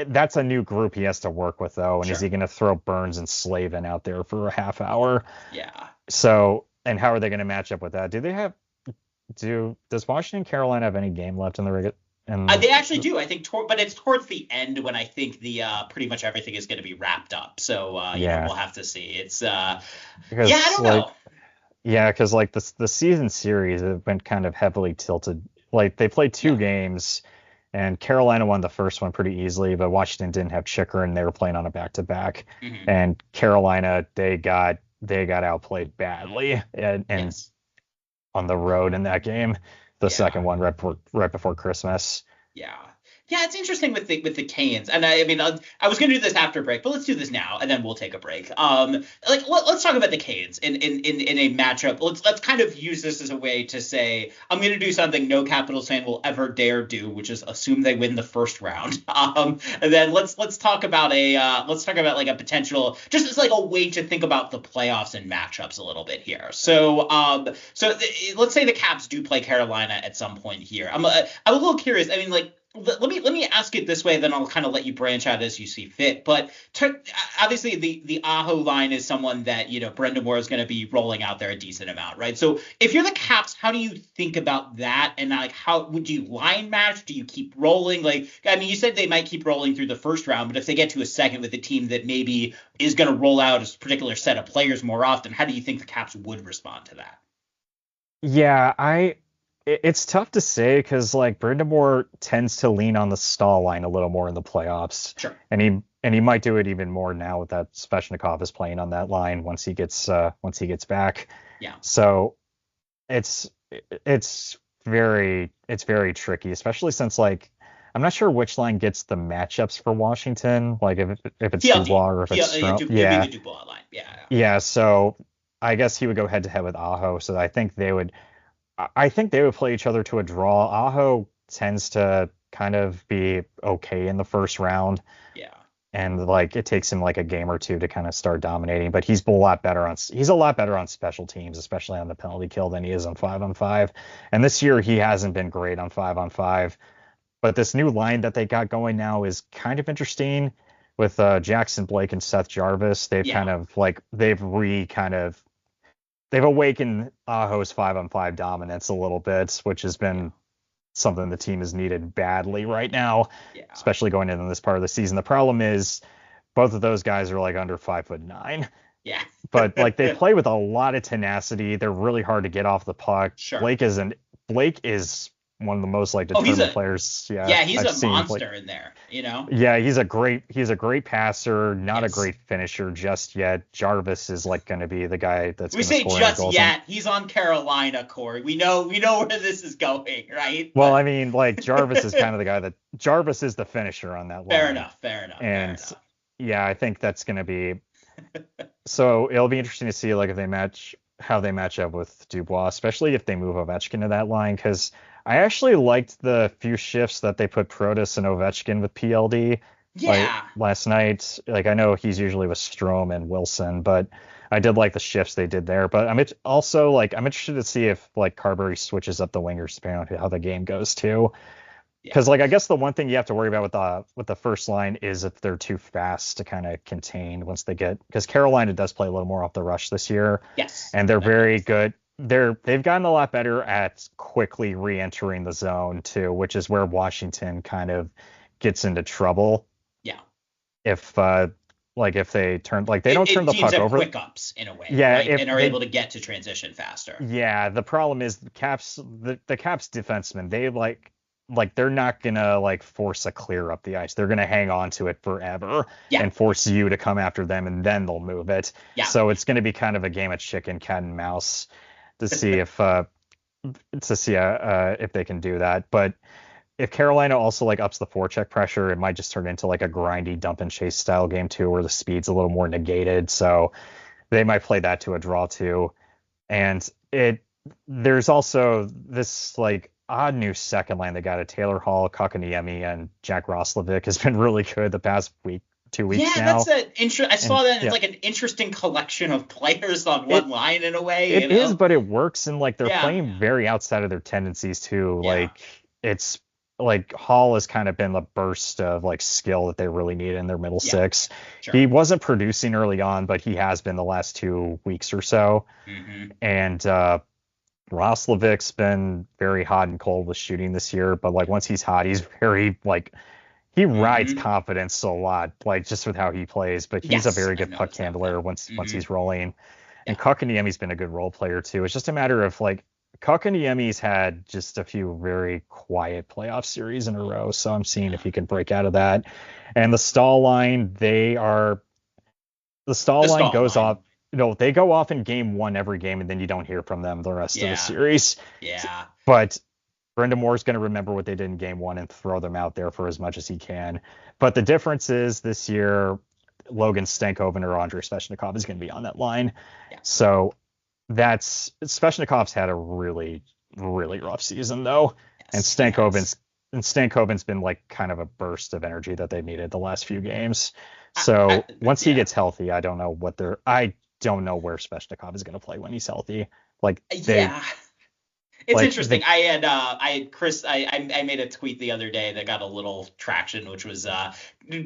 that's a new group he has to work with though. And is he going to throw Burns and Slavin out there for a half hour? Yeah. So, and how are they going to match up with that? Does Washington Carolina have any game left in the regular? They actually do. I think, but it's towards the end when I think the pretty much everything is going to be wrapped up. So we'll have to see. It's I don't know. Yeah, because like the season series have been kind of heavily tilted. Like they played 2 games, and Carolina won the first one pretty easily, but Washington didn't have Chychrun, and they were playing on a back-to-back. Mm-hmm. And Carolina, they got outplayed badly, and on the road in that game, the second one right before Christmas. Yeah. Yeah, it's interesting with the Canes, and I mean, I was going to do this after break, but let's do this now, and then we'll take a break. Let's talk about the Canes in a matchup. Let's kind of use this as a way to say I'm going to do something no Capitals fan will ever dare do, which is assume they win the first round. And then let's talk about like a potential, just as like a way to think about the playoffs and matchups a little bit here. So let's say the Caps do play Carolina at some point here. I'm a little curious. I mean, like. Let me ask it this way, then I'll kind of let you branch out as you see fit. But obviously, the Aho line is someone that Brendan Moore is going to be rolling out there a decent amount, right? So if you're the Caps, how do you think about that? And like, how would you line match? Do you keep rolling? Like, I mean, you said they might keep rolling through the first round, but if they get to a second with a team that maybe is going to roll out a particular set of players more often, how do you think the Caps would respond to that? Yeah, it's tough to say because like Brendan Moore tends to lean on the stall line a little more in the playoffs. Sure. And he might do it even more now with that Svechnikov is playing on that line once he gets back. Yeah. So it's very tricky, especially since like I'm not sure which line gets the matchups for Washington, like if it's Dubois or if it's Strom. The Dubois line. Yeah, so I guess he would go head to head with Aho. So I think they would play each other to a draw. Aho tends to kind of be okay in the first round. Yeah. And like it takes him like a game or two to kind of start dominating, but he's a lot better on special teams, especially on the penalty kill than he is on 5-on-5. And this year he hasn't been great on 5-on-5. But this new line that they got going now is kind of interesting with Jackson Blake and Seth Jarvis. They've they've awakened Aho's 5-on-5 dominance a little bit, which has been something the team has needed badly right now, especially going into this part of the season. The problem is both of those guys are like under 5'9". Yeah. But like they play with a lot of tenacity. They're really hard to get off the puck. Sure. Blake is one of the most like determined players. Yeah, he's a monster in there, Yeah, he's a great passer, not a great finisher just yet. Jarvis is like going to be the guy that's going to score. We say just yet. He's on Carolina, Corey. We know where this is going, right? Well, I mean, like Jarvis is kind of the guy that Jarvis is the finisher on that line. Fair enough. And yeah, I think that's going to be. So it'll be interesting to see like how they match up with Dubois, especially if they move Ovechkin to that line, because I actually liked the few shifts that they put Protas and Ovechkin with PLD. Yeah. Last night, like I know he's usually with Strome and Wilson, but I did like the shifts they did there. But I'm interested to see if like Carberry switches up the wingers depending on how the game goes too. Because like I guess the one thing you have to worry about with the first line is if they're too fast to kind of contain once they get, because Carolina does play a little more off the rush this year. Yes. And they're very good. They've gotten a lot better at quickly re-entering the zone too, which is where Washington kind of gets into trouble. Yeah. If they turn they don't turn the puck over. Quick ups in a way. Yeah. Right? And are able to get to transition faster. Yeah. The problem is the Caps defensemen, they they're not gonna force a clear up the ice. They're gonna hang on to it forever and force you to come after them, and then they'll move it. Yeah. So it's gonna be kind of a game of chicken, cat and mouse to see if they can do that. But if Carolina also ups the forecheck pressure, it might just turn into a grindy dump and chase style game too, where the speed's a little more negated. So they might play that to a draw too. And there's also this odd new second line they got at Taylor Hall, Kotkaniemi, and Jack Roslovic has been really good the past 2 weeks now. I saw that it's an interesting collection of players on one line in a way. It is, but it works, and they're playing very outside of their tendencies too. Yeah. It's Hall has kind of been the burst of skill that they really need in their middle six. Sure. He wasn't producing early on, but he has been the last 2 weeks or so. Mm-hmm. And Roslovic's been very hot and cold with shooting this year, but once he's hot, he's very he rides confidence a lot, just with how he plays. But he's a very good puck handler once he's rolling. And Kotkaniemi's been a good role player too. It's just a matter of Kotkaniemi's had just a few very quiet playoff series in a row, so I'm seeing if he can break out of that. And the stall line, goes off. They go off in game 1 every game, and then you don't hear from them the rest of the series. Yeah. But Brendan Moore's going to remember what they did in game one and throw them out there for as much as he can. But the difference is this year, Logan Stankoven or Andrei Svechnikov is going to be on that line. Yeah. So Svechnikov's had a really, really rough season though. Yes, and Stankoven's been like kind of a burst of energy that they needed the last few games. So once he gets healthy, I don't know where Svechnikov is going to play when he's healthy. It's interesting. I made a tweet the other day that got a little traction, which was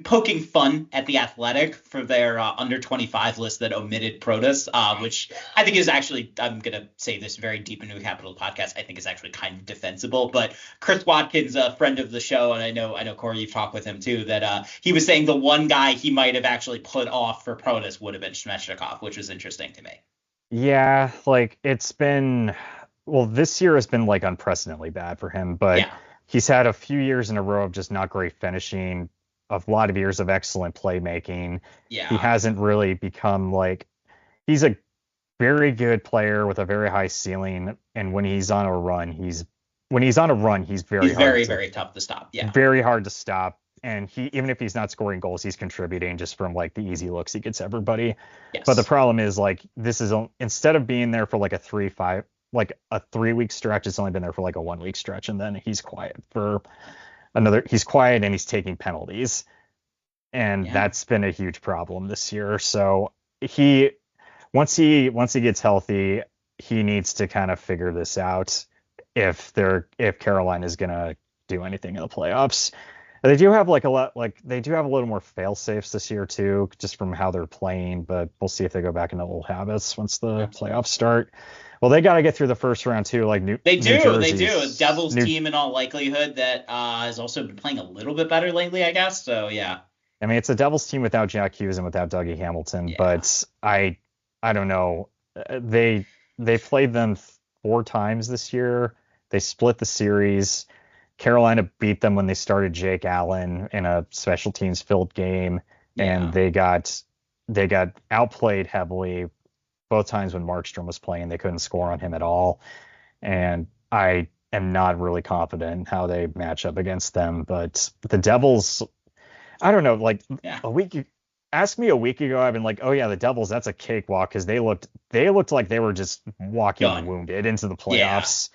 poking fun at the Athletic for their under 25 list that omitted Protas, which I think is actually, I'm going to say this very deep into a Capital podcast, I think is actually kind of defensible. But Chris Watkins, a friend of the show, and I know Corey, you've talked with him too, that he was saying the one guy he might have actually put off for Protas would have been Svechnikov, which was interesting to me. Yeah, like it's been. Well, this year has been like unprecedentedly bad for him, but he's had a few years in a row of just not great finishing, a lot of years of excellent playmaking. Yeah. He hasn't really become like, he's a very good player with a very high ceiling, and when he's on a run, he's very tough to stop. Yeah. Very hard to stop. And even if he's not scoring goals, he's contributing just from like the easy looks he gets everybody. Yes. But the problem is like this is instead of being there for like a 3-week stretch, it's only been there for like a 1 week stretch, and then he's quiet and he's taking penalties, and that's been a huge problem this year. So once he gets healthy, he needs to kind of figure this out if Carolina is gonna do anything in the playoffs. They do have a little more fail safes this year too, just from how they're playing, but we'll see if they go back into old habits once the playoffs start. Well, they got to get through the first round too, like New Jersey's. They do. A Devils team in all likelihood that has also been playing a little bit better lately, I guess. So yeah. I mean, it's a Devils team without Jack Hughes and without Dougie Hamilton, but I don't know. They played them 4 times this year. They split the series. Carolina beat them when they started Jake Allen in a special teams filled game, and they got outplayed heavily. Both times when Markstrom was playing, they couldn't score on him at all. And I am not really confident in how they match up against them. But the Devils, I don't know, ask me a week ago, I've been like, oh yeah, the Devils, that's a cakewalk, because they looked like they were just walking wounded into the playoffs.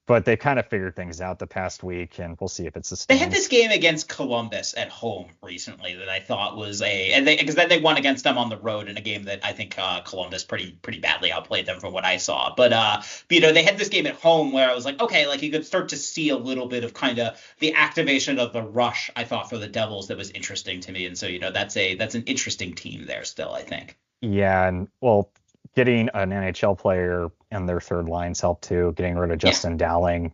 But they kind of figured things out the past week, and we'll see if it's sustained. They had this game against Columbus at home recently that I thought was because then they won against them on the road in a game that I think Columbus pretty badly outplayed them from what I saw. But they had this game at home where I was like, okay, like you could start to see a little bit of kind of the activation of the rush, I thought, for the Devils that was interesting to me. And so, that's an interesting team there still, I think. Yeah, and getting an NHL player in their third lines helped too. Getting rid of Justin Dowling.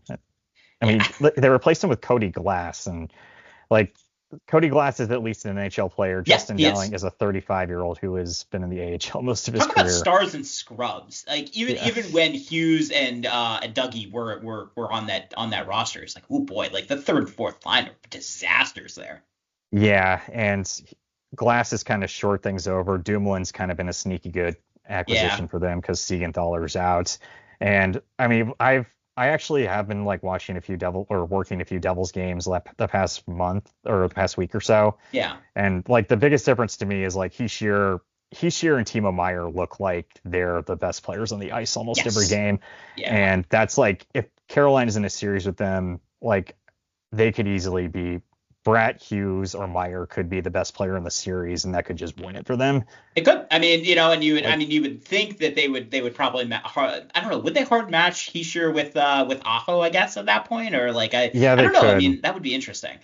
I mean, they replaced him with Cody Glass, and like Cody Glass is at least an NHL player. Justin Dowling is a 35-year-old who has been in the AHL most of his career. Talk about stars and scrubs. Like even when Hughes and Dougie were on that roster, it's like, oh boy, like the third and fourth line are disasters there. Yeah, and Glass has kind of short things over. Dumoulin's kind of been a sneaky good acquisition for them because Siegenthaler's out. And I mean, I actually have been like working a few Devils games the past month or the past week or so. Yeah. And like the biggest difference to me is like Hischier and Timo Meier look like they're the best players on the ice almost every game. Yeah. And that's like, if Carolina's in a series with them, like they could easily be Bratt, Hughes, or Meier could be the best player in the series, and that could just win it for them. It could. I mean, and you would think that they would probably I don't know, would they hard match Hischier with Aho, I guess, at that point, or like I don't know. Could. I mean, that would be interesting.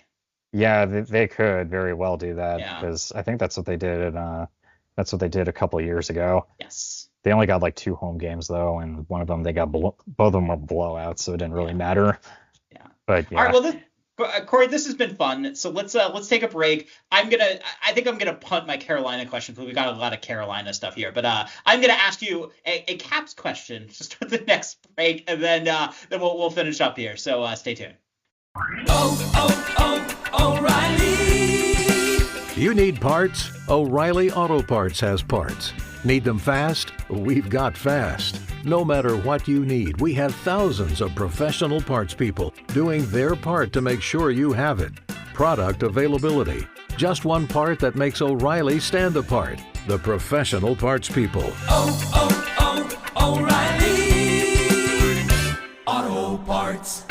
Yeah, they could very well do that because I think that's what they did. A couple of years ago. Yes. They only got like 2 home games though, and one of them both of them were blowouts, so it didn't really matter. Yeah. But yeah. All right. Well, Corey, this has been fun. So let's take a break. I think I'm gonna punt my Carolina question because we got a lot of Carolina stuff here. But I'm gonna ask you a Caps question to start the next break, and then we'll finish up here. So stay tuned. O'Reilly. You need parts? O'Reilly Auto Parts has parts. Need them fast? We've got fast. No matter what you need, we have thousands of professional parts people doing their part to make sure you have it. Product availability. Just one part that makes O'Reilly stand apart. The professional parts people. O'Reilly Auto Parts.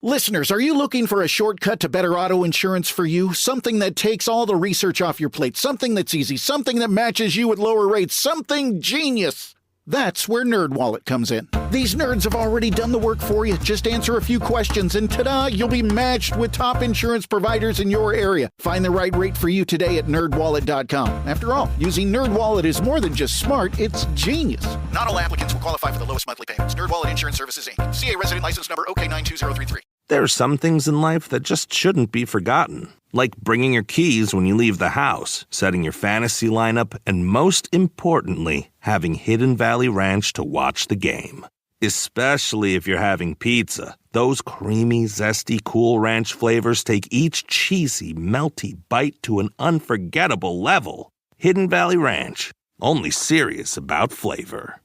Listeners, are you looking for a shortcut to better auto insurance for you? Something that takes all the research off your plate, something that's easy, something that matches you at lower rates, something genius. That's where NerdWallet comes in. These nerds have already done the work for you. Just answer a few questions and ta-da, you'll be matched with top insurance providers in your area. Find the right rate for you today at nerdwallet.com. After all, using NerdWallet is more than just smart, it's genius. Not all applicants will qualify for the lowest monthly payments. NerdWallet Insurance Services, Inc. CA resident license number OK92033. There are some things in life that just shouldn't be forgotten. Like bringing your keys when you leave the house, setting your fantasy lineup, and most importantly, having Hidden Valley Ranch to watch the game. Especially if you're having pizza. Those creamy, zesty, Cool Ranch flavors take each cheesy, melty bite to an unforgettable level. Hidden Valley Ranch. Only serious about flavor.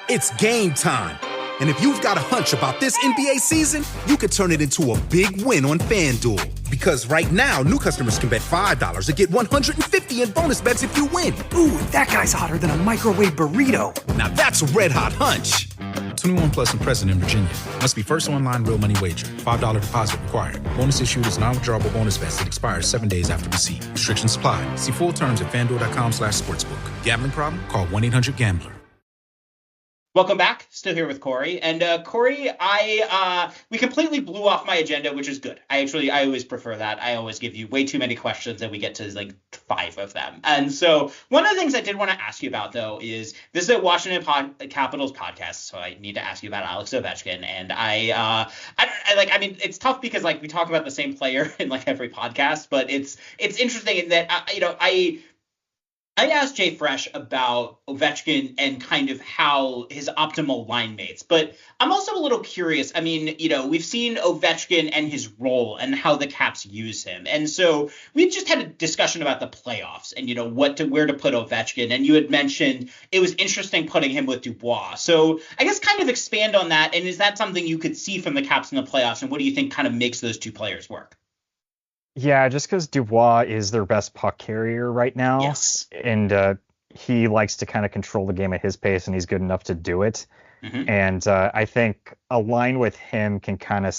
It's game time. And if you've got a hunch about this NBA season, you could turn it into a big win on FanDuel. Because right now, new customers can bet $5 to get $150 in bonus bets if you win. Ooh, that guy's hotter than a microwave burrito. Now that's a red-hot hunch. 21 plus and present in Virginia. Must be first online real money wager. $5 deposit required. Bonus issued is non-withdrawable bonus vest that expires 7 days after receipt. Restrictions apply. See full terms at FanDuel.com/sportsbook. Gambling problem? Call 1-800-GAMBLER. Welcome back. Still here with Corey. And Corey, we completely blew off my agenda, which is good. I always prefer that. I always give you way too many questions and we get to like 5 of them. And so one of the things I did want to ask you about, though, is this is a Washington Capitals podcast. So I need to ask you about Alex Ovechkin. And it's tough because like we talk about the same player in like every podcast, but it's interesting in that, I asked Jay Fresh about Ovechkin and kind of how his optimal line mates, but I'm also a little curious. I mean, we've seen Ovechkin and his role and how the Caps use him. And so we just had a discussion about the playoffs and, where to put Ovechkin. And you had mentioned it was interesting putting him with Dubois. So I guess kind of expand on that. And is that something you could see from the Caps in the playoffs? And what do you think kind of makes those two players work? Yeah, just because Dubois is their best puck carrier right now. Yes. And he likes to kind of control the game at his pace, and he's good enough to do it. Mm-hmm. And I think a line with him can kind of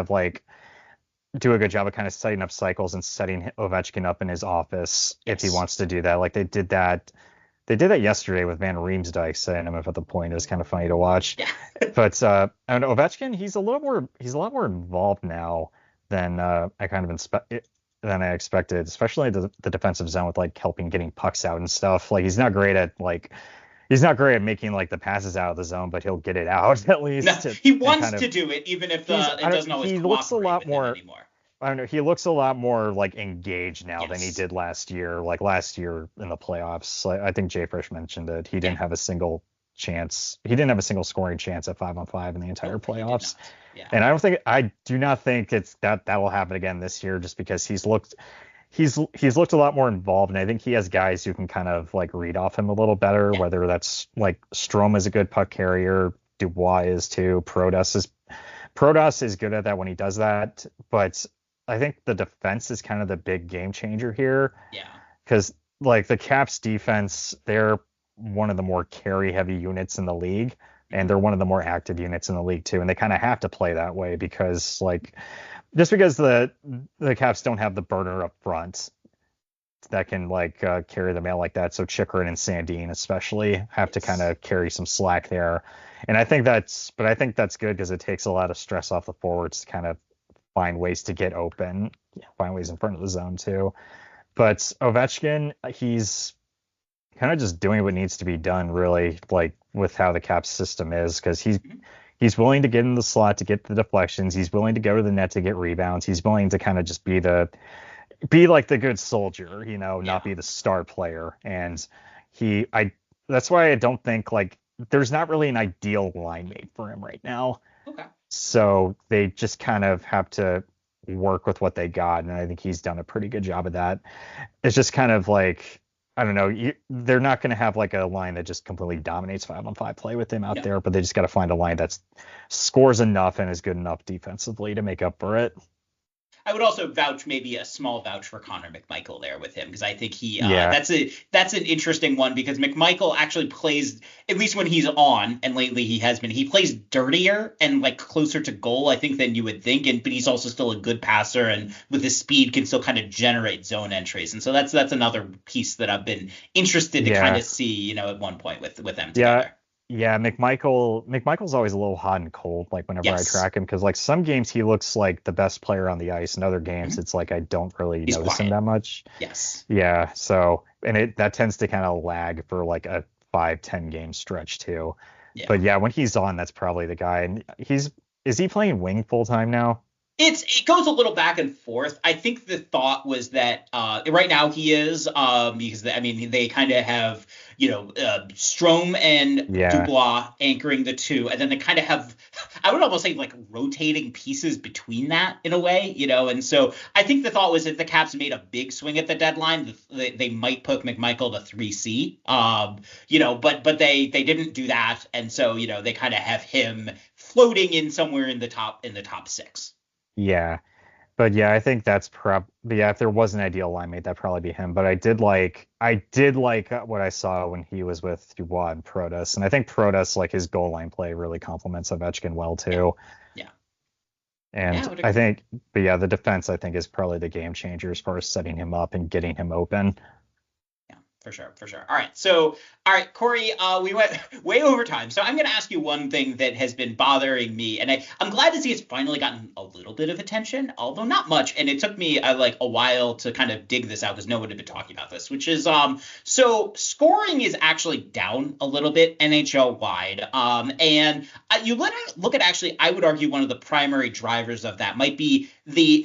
like do a good job of kind of setting up cycles and setting Ovechkin up in his office if he wants to do that. Like they did that yesterday with Van Riemsdyk setting him up at the point. It was kind of funny to watch. Yeah. But Ovechkin, he's a lot more involved now than I expected, especially the defensive zone with like helping getting pucks out and stuff. Like he's not great at making like the passes out of the zone, but he'll get it out at least. No, he wants to do it, even if it doesn't always cooperate. He looks a lot more anymore. I don't know. He looks a lot more like engaged now than he did last year. Like last year in the playoffs, I think Jay Fresh mentioned it. He didn't have a single chance. He didn't have a single scoring chance at 5-on-5 in the entire playoffs. Yeah. And I do not think it's that will happen again this year, just because he's looked a lot more involved, and I think he has guys who can kind of like read off him a little better. Yeah. Whether that's like Strome is a good puck carrier, Dubois is too. Prodas is good at that when he does that, but I think the defense is kind of the big game changer here. Yeah. Because like the Caps defense, they're one of the more carry heavy units in the league. And they're one of the more active units in the league too, and they kind of have to play that way because the Caps don't have the burner up front that can carry the mail like that. So Chychrun and Sandin especially have to kind of carry some slack there, and I think that's good because it takes a lot of stress off the forwards to kind of find ways to get open, find ways in front of the zone too. But Ovechkin, he's kind of just doing what needs to be done, really, like with how the Caps system is, because he's willing to get in the slot to get the deflections. He's willing to go to the net to get rebounds. He's willing to kind of just be like the good soldier, not be the star player. And that's why I don't think there's not really an ideal line mate for him right now. Okay. So they just kind of have to work with what they got, and I think he's done a pretty good job of that. It's just kind of like, I don't know, they're not going to have like a line that just completely dominates 5-on-5 play with him out there, but they just got to find a line that scores enough and is good enough defensively to make up for it. I would also maybe a small vouch for Connor McMichael there with him, because I think that's an interesting one, because McMichael actually plays, at least when he's on, and lately he plays dirtier and like closer to goal, I think, than you would think, but he's also still a good passer, and with his speed can still kind of generate zone entries, and so that's another piece that I've been interested to kind of see, at one point with them together. Yeah, McMichael's always a little hot and cold, like whenever I track him, because like some games he looks like the best player on the ice, and other games it's like I don't really notice him that much. Yes. Yeah, so, and that tends to kind of lag for like a 5-10 game stretch too. Yeah. But yeah, when he's on, that's probably the guy. And is he playing wing full time now? It goes a little back and forth. I think the thought was that right now he is, because they kind of have Strome and Dubois anchoring the two, and then they kind of have, I would almost say, like rotating pieces between that in a way, and so I think the thought was if the Caps made a big swing at the deadline, they might put McMichael to 3C, but they didn't do that, and so they kind of have him floating in somewhere in the top 6. Yeah, but yeah, I think that's if there was an ideal line mate, that'd probably be him. But I did like what I saw when he was with Dubois and Protas, and I think Protas, like his goal line play, really complements Ovechkin well too. Yeah. And I think, but yeah, the defense I think is probably the game changer as far as setting him up and getting him open. For sure. All right, Corey, we went way over time, so I'm going to ask you one thing that has been bothering me, and I'm glad to see it's finally gotten a little bit of attention, although not much, and it took me a while to kind of dig this out because no one had been talking about this, which is so scoring is actually down a little bit NHL wide, and you look at actually, I would argue one of the primary drivers of that might be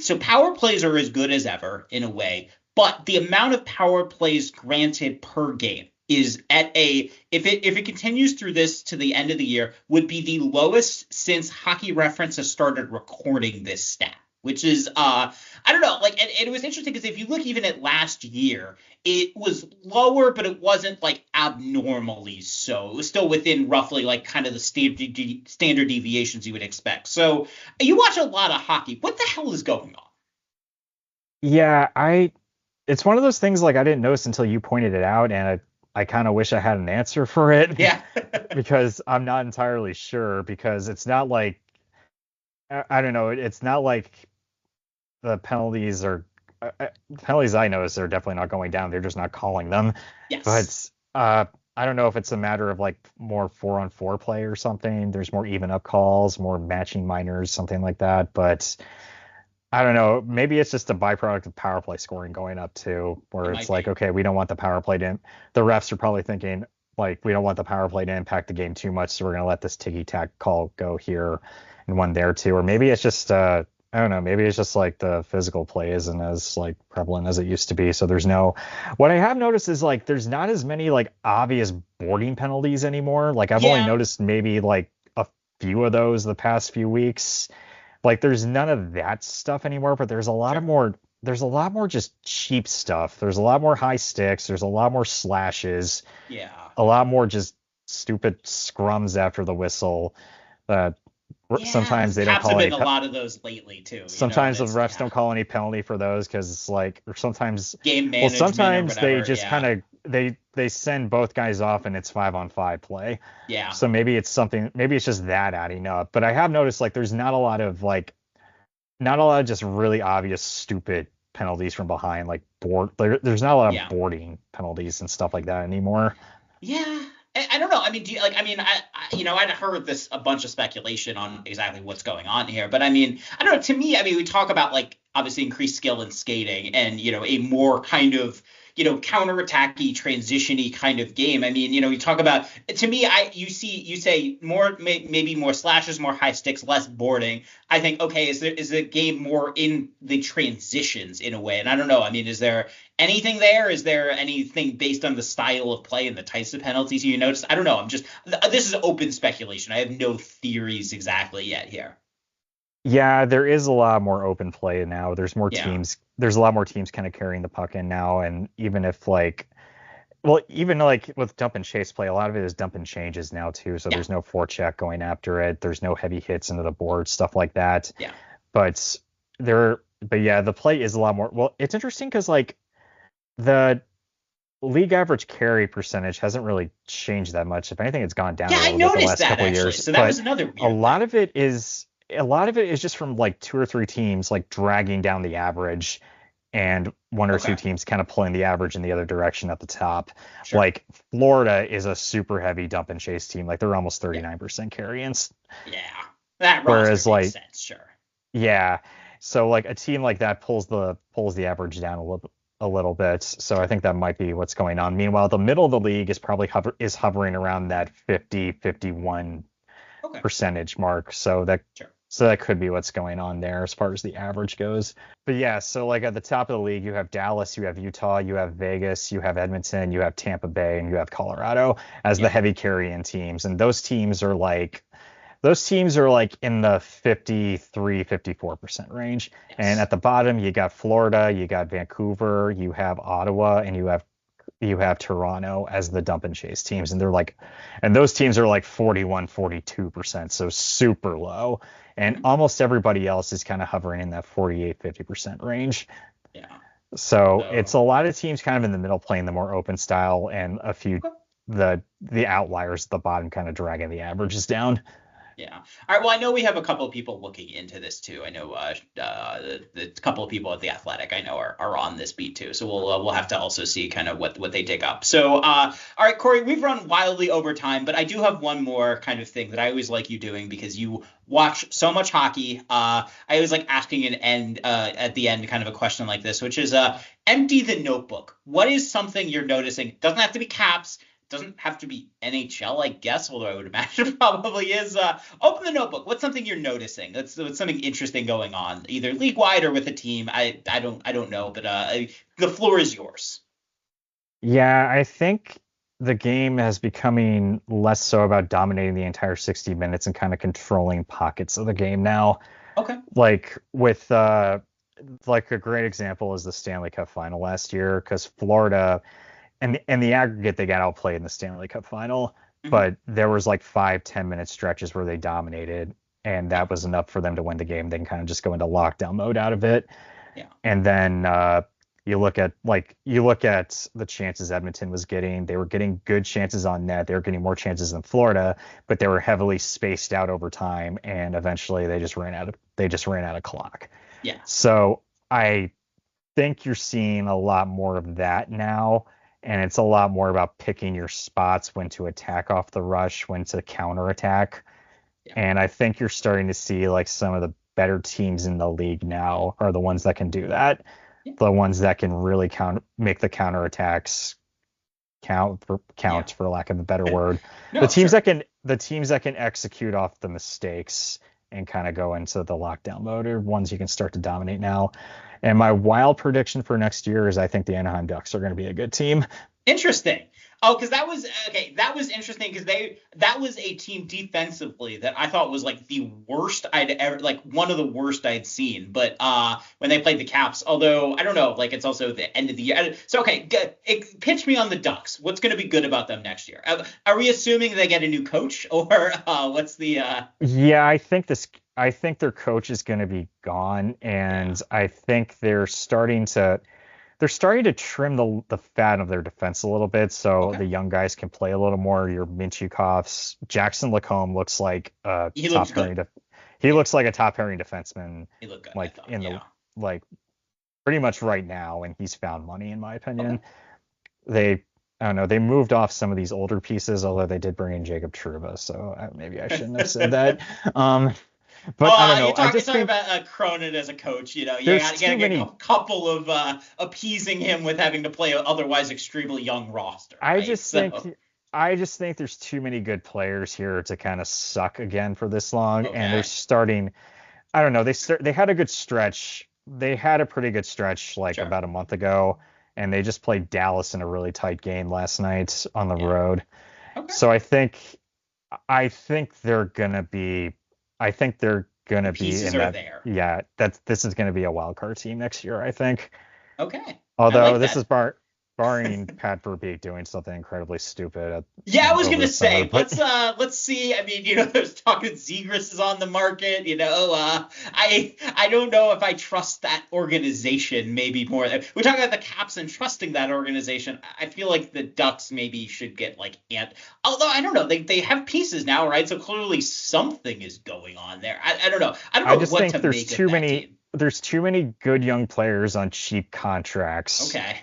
so power plays are as good as ever in a way. But the amount of power plays granted per game is at if it continues through this to the end of the year, would be the lowest since Hockey Reference has started recording this stat, which is I don't know, and it was interesting because if you look even at last year, it was lower, but it wasn't like abnormally so. It was still within roughly like kind of the standard deviations you would expect. So you watch a lot of hockey. What the hell is going on? Yeah, it's one of those things like I didn't notice until you pointed it out, and I kind of wish I had an answer for it. Yeah. Because I'm not entirely sure, because it's not like, I don't know, it's not like the penalties I notice are definitely not going down. They're just not calling them. Yes. But I don't know if it's a matter of like more 4-on-4 play or something. There's more even up calls, more matching minors, something like that. But I don't know. Maybe it's just a byproduct of power play scoring going up too, where it's like, okay, we don't want the power play to. The refs are probably thinking like, we don't want the power play to impact the game too much, so we're gonna let this ticky-tack call go here and one there too. Or maybe it's just I don't know. Maybe it's just like the physical play isn't as like prevalent as it used to be. So there's no. What I have noticed is like there's not as many like obvious boarding penalties anymore. Like I've only noticed maybe like a few of those the past few weeks. Like there's none of that stuff anymore, but there's a lot more just cheap stuff. There's a lot more high sticks. There's a lot more slashes. Yeah. A lot more just stupid scrums after the whistle. Sometimes they don't call any. A lot of those lately too. Sometimes the refs don't call any penalty for those because it's like, or sometimes game management. Well, sometimes they just kind of they send both guys off and it's 5-on-5 play. Yeah. So maybe it's just that adding up. But I have noticed like there's not a lot of just really obvious stupid penalties from behind, like there's not a lot of boarding penalties and stuff like that anymore. Yeah. I don't know. I mean, I'd heard a bunch of speculation on exactly what's going on here, but I mean, I don't know. To me, I mean, we talk about like obviously increased skill in skating and, a more kind of, counterattacky, transition-y kind of game. I mean, you talk about, to me, you say more, maybe more slashes, more high sticks, less boarding. I think, okay, is the game more in the transitions in a way? And I don't know. I mean, is there anything there? Is there anything based on the style of play and the types of penalties you noticed? I don't know. This is open speculation. I have no theories exactly yet here. Yeah, there is a lot more open play now. There's more Yeah. teams. There's a lot more teams kind of carrying the puck in now, and even if like, well, even like with dump and chase play, a lot of it is dump and changes now too. So there's no forecheck going after it. There's no heavy hits into the board, stuff like that. Yeah. But yeah, the play is a lot more. Well, it's interesting because like the league average carry percentage hasn't really changed that much. If anything, it's gone down a little bit the last couple of years. So that was another weird a lot of it is just from like two or three teams like dragging down the average, and one or two teams kind of pulling the average in the other direction at the top. Sure. Like Florida is a super heavy dump and chase team. Like they're almost 39% carry-ins. Yeah. That Whereas roster makes like sense, sure. yeah, so like a team like that pulls the average down a little bit. So I think that might be what's going on. Meanwhile, the middle of the league is probably hovering around that 50-51 percentage mark. So that could be what's going on there as far as the average goes. But yeah, so like at the top of the league, you have Dallas, you have Utah, you have Vegas, you have Edmonton, you have Tampa Bay, and you have Colorado as the heavy carry-in teams. And those teams are like in the 53-54% range. Yes. And at the bottom, you got Florida, you got Vancouver, you have Ottawa, and you have Toronto as the dump and chase teams. And those teams are like 41-42%, so super low. And almost everybody else is kind of hovering in that 48-50% range. Yeah. So it's a lot of teams kind of in the middle playing the more open style, and a few the outliers at the bottom kind of dragging the averages down. Yeah. All right. Well, I know we have a couple of people looking into this too. I know the couple of people at The Athletic I know are on this beat too. So we'll have to also see kind of what they dig up. So all right, Corey, we've run wildly over time, but I do have one more kind of thing that I always like you doing because you watch so much hockey. I always like asking at the end kind of a question like this, which is empty the notebook. What is something you're noticing? Doesn't have to be Caps. Doesn't have to be NHL, I guess, although I would imagine it probably is. Open the notebook. What's something you're noticing? That's something interesting going on, either league-wide or with a team. I don't know, but the floor is yours. Yeah, I think the game is becoming less so about dominating the entire 60 minutes and kind of controlling pockets of the game now. Okay. Like with like a great example is the Stanley Cup final last year, because Florida. And the aggregate, they got outplayed in the Stanley Cup final, but there was like 5-10 minute stretches where they dominated, and that was enough for them to win the game. They can kind of just go into lockdown mode out of it. Yeah. And then you look at the chances Edmonton was getting. They were getting good chances on net. They were getting more chances than Florida, but they were heavily spaced out over time, and eventually they just ran out of clock. Yeah. So I think you're seeing a lot more of that now. And it's a lot more about picking your spots, when to attack off the rush, when to counterattack. Yeah. And I think you're starting to see like some of the better teams in the league now are the ones that can do that. Yeah. The ones that can really make the counterattacks count for lack of a better word. The teams that can execute off the mistakes and kind of go into the lockdown mode are ones you can start to dominate now. And my wild prediction for next year is I think the Anaheim Ducks are going to be a good team. Interesting. Oh, because that was interesting because that was a team defensively that I thought was like the worst I'd ever, like one of the worst I'd seen. But when they played the Caps, although I don't know, like it's also the end of the year. So okay, pitch me on the Ducks. What's going to be good about them next year? Are we assuming they get a new coach, or what's the? Yeah, I think their coach is going to be gone, and I think they're starting to trim the fat of their defense a little bit, so the young guys can play a little more. Your Mintyukovs, Jackson Lacombe looks like a top pairing defenseman. He looked good, like like pretty much right now, and he's found money in my opinion. Okay. I don't know. They moved off some of these older pieces, although they did bring in Jacob Trouba, so maybe I shouldn't have said that. But I don't know. You're talking about Cronin as a coach. You know, you got to get a couple of appeasing him with having to play an otherwise extremely young roster. Right? I just think there's too many good players here to kind of suck again for this long, and they're starting. I don't know. They had a good stretch. They had a pretty good stretch about a month ago, and they just played Dallas in a really tight game last night on the road. Okay. So I think they're gonna be. I think they're going to be pieces in are that. there. Yeah, this is going to be a wild card team next year, I think. Okay. Although like this that. is barring Pat Verbeek doing something incredibly stupid. I was gonna say, summer, let's see. I mean, there's talk that Zegras is on the market. I don't know if I trust that organization maybe more. We talk about the Caps and trusting that organization. I feel like the Ducks maybe should get although I don't know, they have pieces now, right? So clearly something is going on there. I don't know. I don't know just what think to there's make too of that many. team. There's too many good young players on cheap contracts. Okay.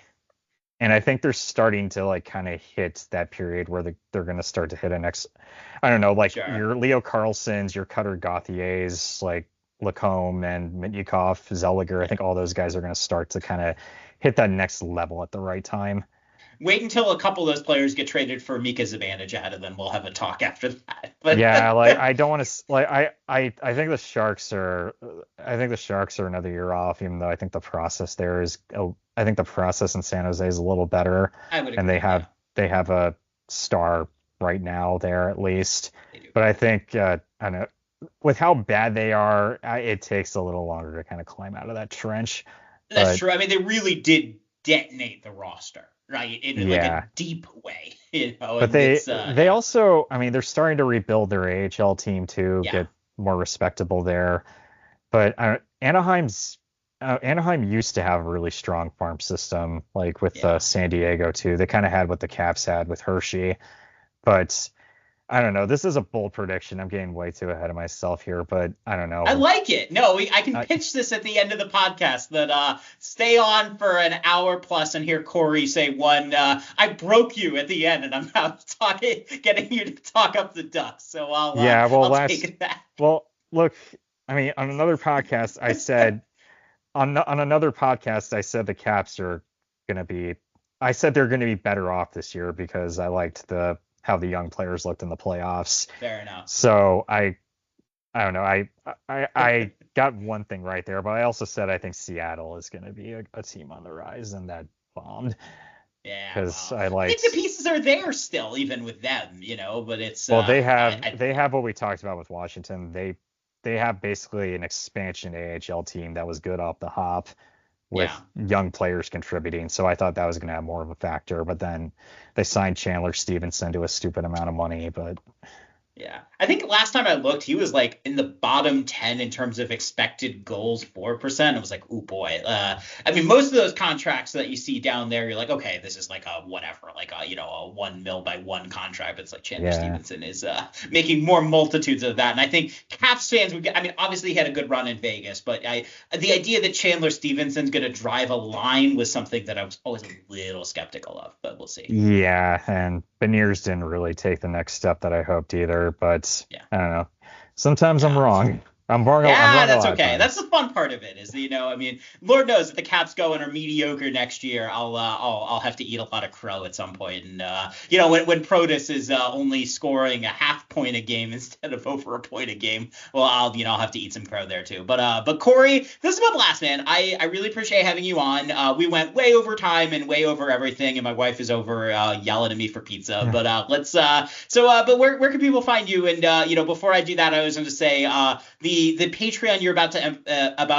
And I think they're starting to kind of hit that period where they're going to start to hit I don't know, your Leo Carlsons, your Cutter Gauthiers, like Lacombe and Mitnikov, Zellweger. I think all those guys are going to start to kind of hit that next level at the right time. Wait until a couple of those players get traded for Mika Zibanejad, and then we'll have a talk after that. But yeah, I don't want to I think the Sharks are another year off, even though I think the process there is I think the process in San Jose is a little better. I would agree, and they have a star right now there at least. But I think I don't know, with how bad they are, it takes a little longer to kind of climb out of that trench. That's true. I mean, they really did detonate the roster, right? In a deep way, But they also, I mean, they're starting to rebuild their AHL team too, get more respectable there. But Anaheim used to have a really strong farm system, like with San Diego too. They kind of had what the Caps had with Hershey. But I don't know. This is a bold prediction. I'm getting way too ahead of myself here, but I don't know. I like it. No, I can pitch this at the end of the podcast that stay on for an hour plus and hear Corey say I broke you at the end, and I'm now getting you to talk up the Ducks. So I'll take that. Well, look, I mean, on another podcast, I said the Caps are going to be. I said they're going to be better off this year because I liked how the young players looked in the playoffs. Fair enough. So I don't know. I got one thing right there, but I also said I think Seattle is going to be a team on the rise, and that bombed. Yeah, because I think the pieces are there still, even with them, But it's they have what we talked about with Washington. They have basically an expansion AHL team that was good off the hop, with young players contributing. So I thought that was going to have more of a factor, but then they signed Chandler Stevenson to a stupid amount of money. But yeah, I think last time I looked, he was in the bottom 10 in terms of expected goals 4%. I was like, oh boy. I mean, most of those contracts that you see down there, you're like, okay, this is a whatever, a $1 million by $1 contract. But it's Chandler Stevenson is making more multitudes of that. And I think Caps fans would obviously he had a good run in Vegas, but the idea that Chandler Stevenson's going to drive a line was something that I was always a little skeptical of, but we'll see. Yeah, and Beniers didn't really take the next step that I hoped either, but I don't know. Sometimes I'm wrong. I'm wrong. That's okay. That's the fun part of it. Is I mean, Lord knows if the Caps go and are mediocre next year, I'll have to eat a lot of crow at some point. And when Protas is only scoring a half point a game instead of over a point a game, well, I'll have to eat some crow there too. But Corey, this is my blast, man. I really appreciate having you on. We went way over time and way over everything, and my wife is over yelling at me for pizza. But but where can people find you? And before I do that, I was going to say the Patreon you're about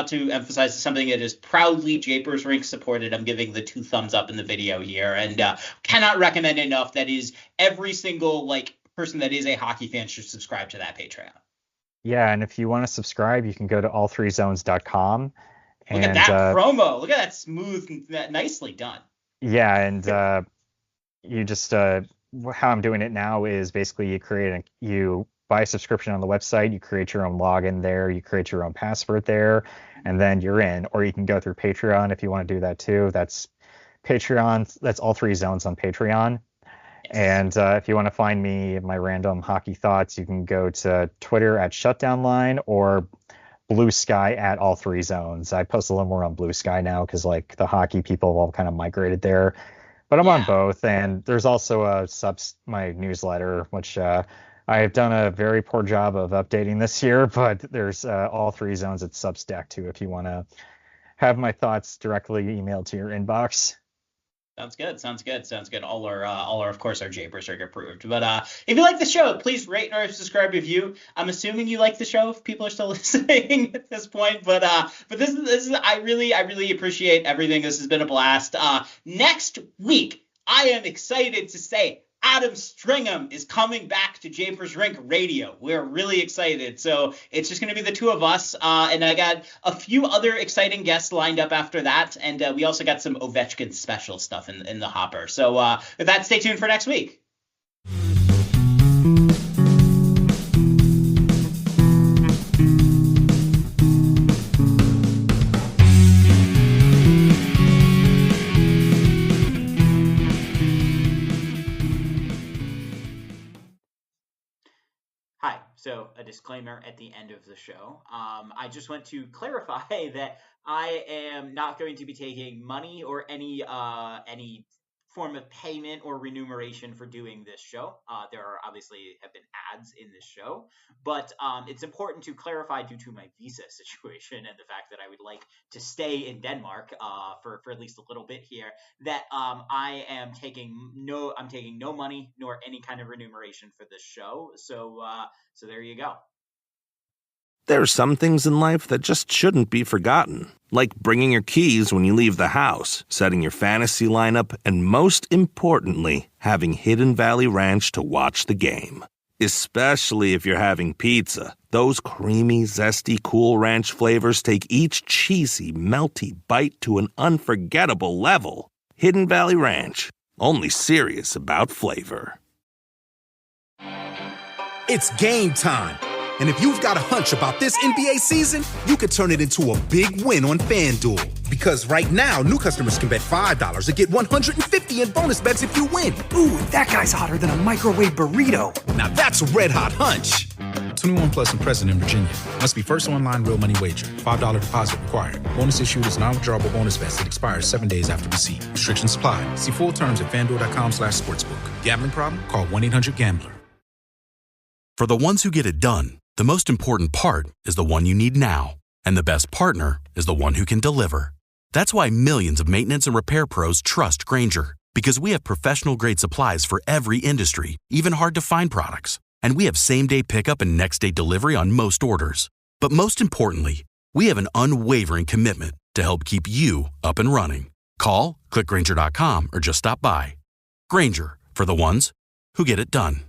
to emphasize is something that is proudly Japers Rink supported. I'm giving the 2 thumbs up in the video here, and cannot recommend enough. That is every single person that is a hockey fan should subscribe to that Patreon. Yeah, and if you want to subscribe, you can go to all3zones.com. Look at that promo. Look at that smooth, nicely done. Yeah, and you just how I'm doing it now is basically you buy a subscription on the website, you create your own login there, you create your own password there, and then you're in. Or you can go through Patreon if you want to do that too. That's Patreon. That's All 3 Zones on Patreon. Yes. And if you want to find me, my random hockey thoughts, you can go to Twitter at Shutdownline or Blue Sky at All 3 Zones. I post a little more on Blue Sky now because the hockey people have all kind of migrated there. But I'm on both, and there's also my newsletter, which I have done a very poor job of updating this year, but there's All 3 Zones at Substack too if you want to have my thoughts directly emailed to your inbox. Sounds good. All are of course our Japers are approved. But if you like the show, please rate or subscribe, review. I'm assuming you like the show if people are still listening at this point. But this is I really appreciate everything. This has been a blast. Next week, I am excited to say Adam Stringham is coming back to Japers Rink Radio. We're really excited. So it's just going to be the two of us. And I got a few other exciting guests lined up after that. And we also got some Ovechkin special stuff in the hopper. So with that, stay tuned for next week. So a disclaimer at the end of the show. I just want to clarify that I am not going to be taking money or any form of payment or remuneration for doing this show. There are obviously have been ads in this show, but it's important to clarify due to my visa situation and the fact that I would like to stay in Denmark for at least a little bit here, that I'm taking no money nor any kind of remuneration for this show. So there you go. There are some things in life that just shouldn't be forgotten, like bringing your keys when you leave the house, setting your fantasy lineup, and most importantly, having Hidden Valley Ranch to watch the game. Especially if you're having pizza. Those creamy, zesty, Cool Ranch flavors take each cheesy, melty bite to an unforgettable level. Hidden Valley Ranch, only serious about flavor. It's game time. And if you've got a hunch about this NBA season, you could turn it into a big win on FanDuel. Because right now, new customers can bet $5 and get $150 in bonus bets if you win. Ooh, that guy's hotter than a microwave burrito. Now that's a red-hot hunch. 21 plus and present in Virginia. Must be first online real money wager. $5 deposit required. Bonus issued is non-withdrawable bonus vest that expires 7 days after receipt. Restrictions apply. See full terms at FanDuel.com/sportsbook. Gambling problem? Call 1-800-GAMBLER. For the ones who get it done, the most important part is the one you need now. And the best partner is the one who can deliver. That's why millions of maintenance and repair pros trust Grainger. Because we have professional-grade supplies for every industry, even hard-to-find products. And we have same-day pickup and next-day delivery on most orders. But most importantly, we have an unwavering commitment to help keep you up and running. Call, click Grainger.com, or just stop by. Grainger, for the ones who get it done.